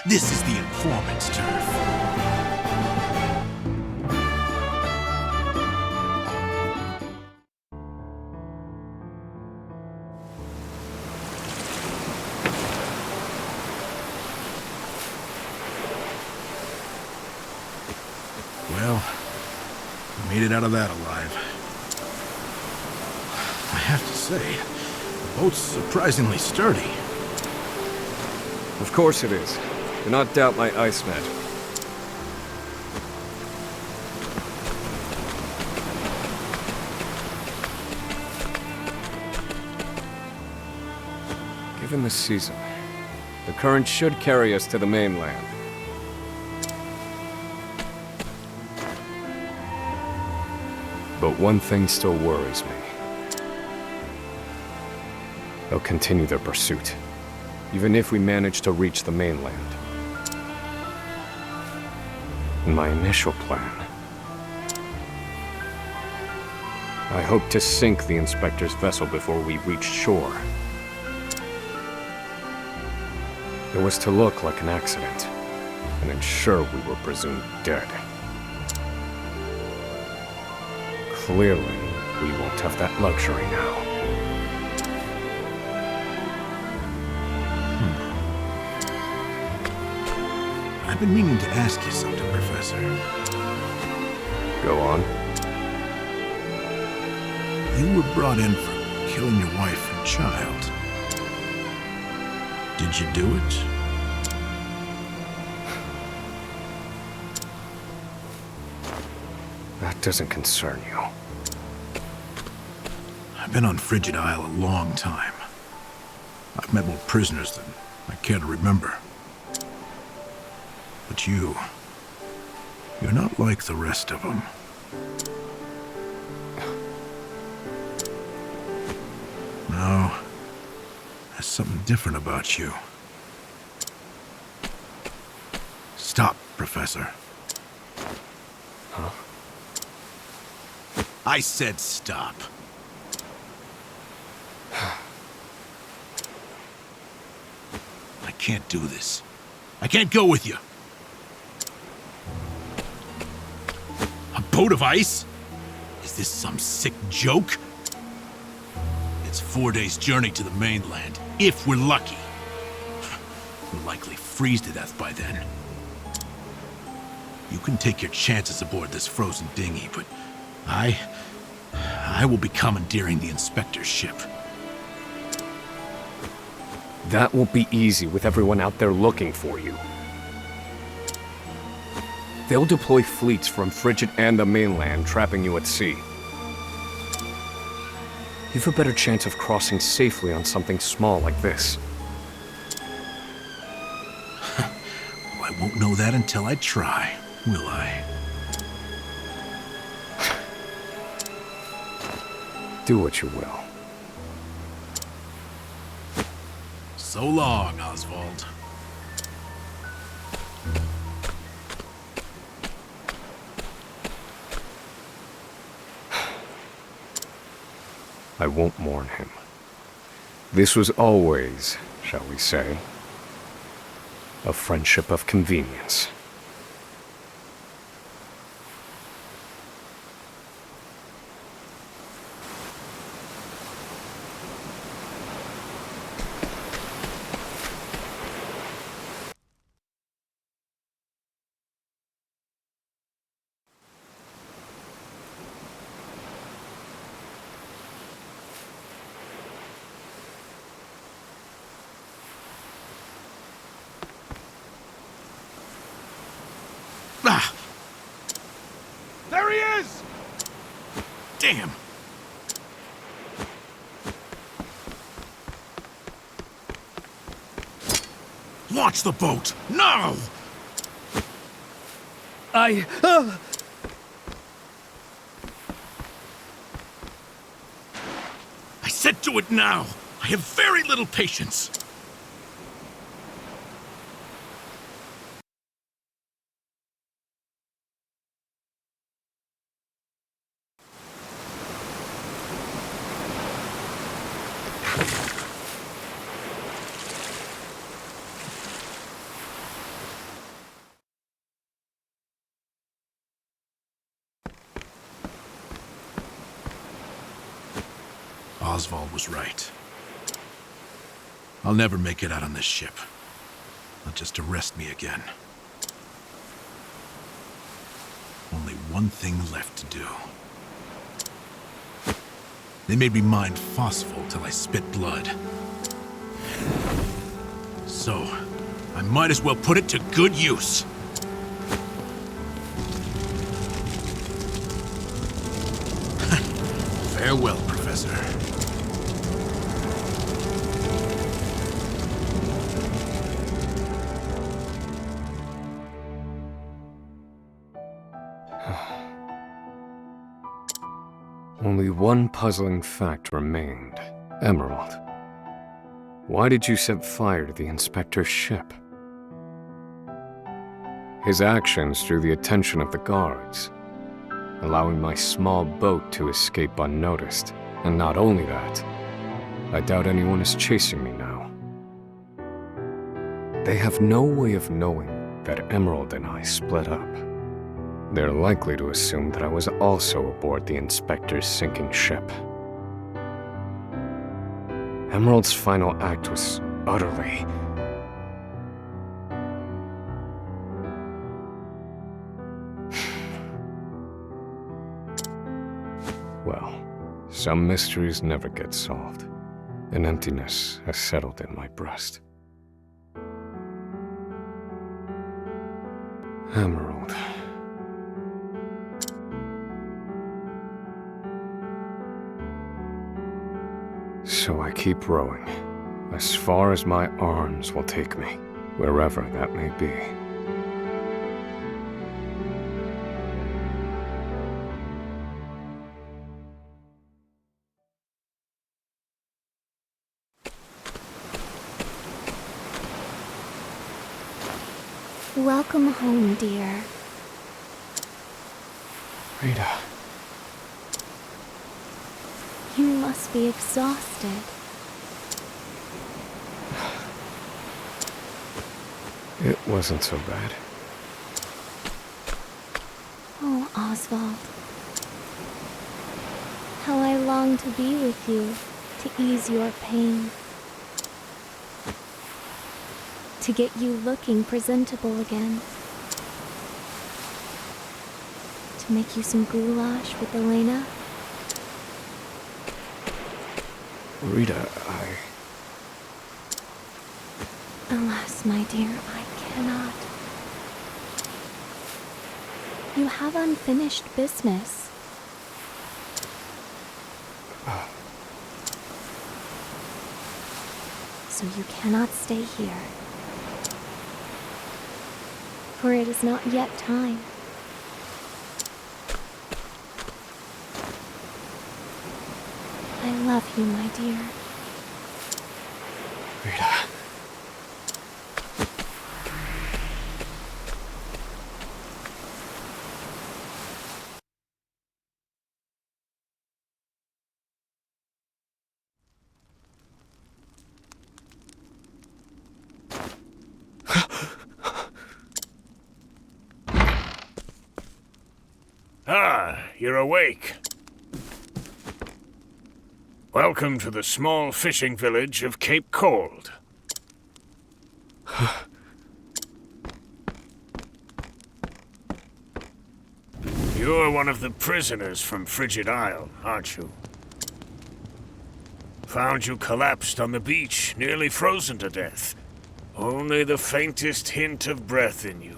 This is the informant's turf. Well, we made it out of that alive. I have to say, the boat's surprisingly sturdy. Of course it is. Do not doubt my ice magic. Given the season, The current should carry us to the mainland. But one thing still worries me. They'll continue their pursuit, even if we manage to reach the mainland. In my initial plan, I hoped to sink the Inspector's vessel before we reached shore. It was to look like an accident, and ensure we were presumed dead. Clearly, we won't have that luxury now. I've been meaning to ask you something, Professor. Go on. You were brought in for killing your wife and child. Did you do it? That doesn't concern you. I've been on Frigit Isle a long time. I've met more prisoners than I care to remember. But you're not like the rest of them. No, there's something different about you. Stop, Professor. Huh? I said stop. I can't do this. I can't go with you. A boat of ice? Is this some sick joke? It's 4 days' journey to the mainland, if we're lucky. We'll likely freeze to death by then. You can take your chances aboard this frozen dinghy, but I will be commandeering the Inspector's ship. That won't be easy with everyone out there looking for you. They'll deploy fleets from Frigid and the mainland, trapping you at sea. You've a better chance of crossing safely on something small like this. Well, I won't know that until I try, will I? Do what you will. So long, Osvald. I won't mourn him. This was always, shall we say, a friendship of convenience. Ah! There he is! Damn! Launch the boat! No! I said do it now! I have very little patience! Osvald was right. I'll never make it out on this ship. Not just to rest me again. Only one thing left to do. They made me mine phosphol till I spit blood. So, I might as well put it to good use. Farewell, Professor. Only one puzzling fact remained. Emerald, why did you set fire to the inspector's ship? His actions drew the attention of the guards, allowing my small boat to escape unnoticed. And not only that, I doubt anyone is chasing me now. They have no way of knowing that Emerald and I split up. They're likely to assume that I was also aboard the inspector's sinking ship. Emerald's final act was utterly... Well, some mysteries never get solved. An emptiness has settled in my breast. Emerald. So I keep rowing, as far as my arms will take me, wherever that may be. Welcome home, dear. Rita. You must be exhausted. It wasn't so bad. Oh, Osvald. How I long to be with you, to ease your pain. To get you looking presentable again. To make you some goulash with Elena. Rita, Alas, my dear, I cannot. You have unfinished business. So you cannot stay here. For it is not yet time. I love you, my dear. Rita. Ah, you're awake. Welcome to the small fishing village of Cape Cold. You're one of the prisoners from Frigit Isle, aren't you? Found you collapsed on the beach, nearly frozen to death. Only the faintest hint of breath in you.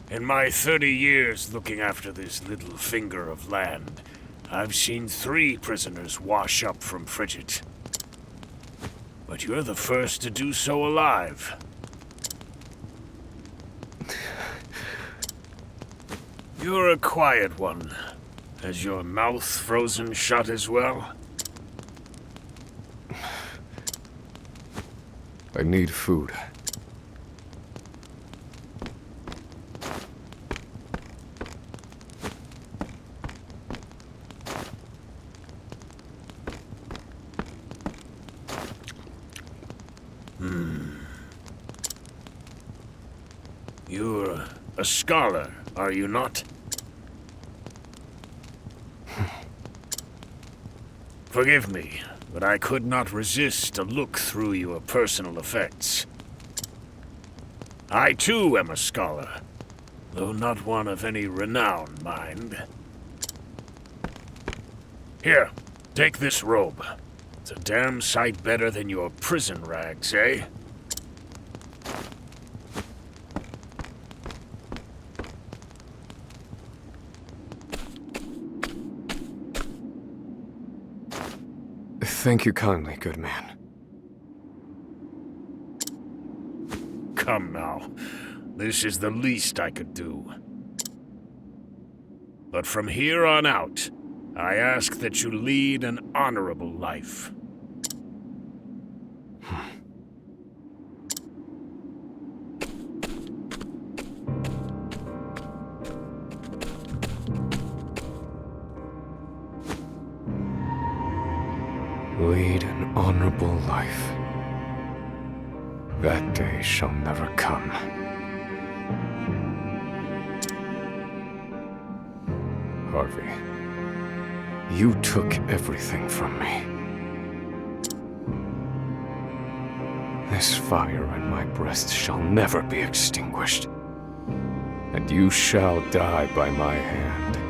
In my 30 years looking after this little finger of land, I've seen 3 prisoners wash up from Frigit. But you're the first to do so alive. You're a quiet one. Has your mouth frozen shut as well? I need food. You're a scholar, are you not? Forgive me, but I could not resist a look through your personal effects. I too am a scholar, though not one of any renown, mind. Here, take this robe. It's a damn sight better than your prison rags, eh? Thank you kindly, good man. Come now. this is the least I could do. But from here on out, I ask that you lead an honorable life. Lead an honorable life. That day shall never come. Harvey, you took everything from me. This fire in my breast shall never be extinguished. And you shall die by my hand.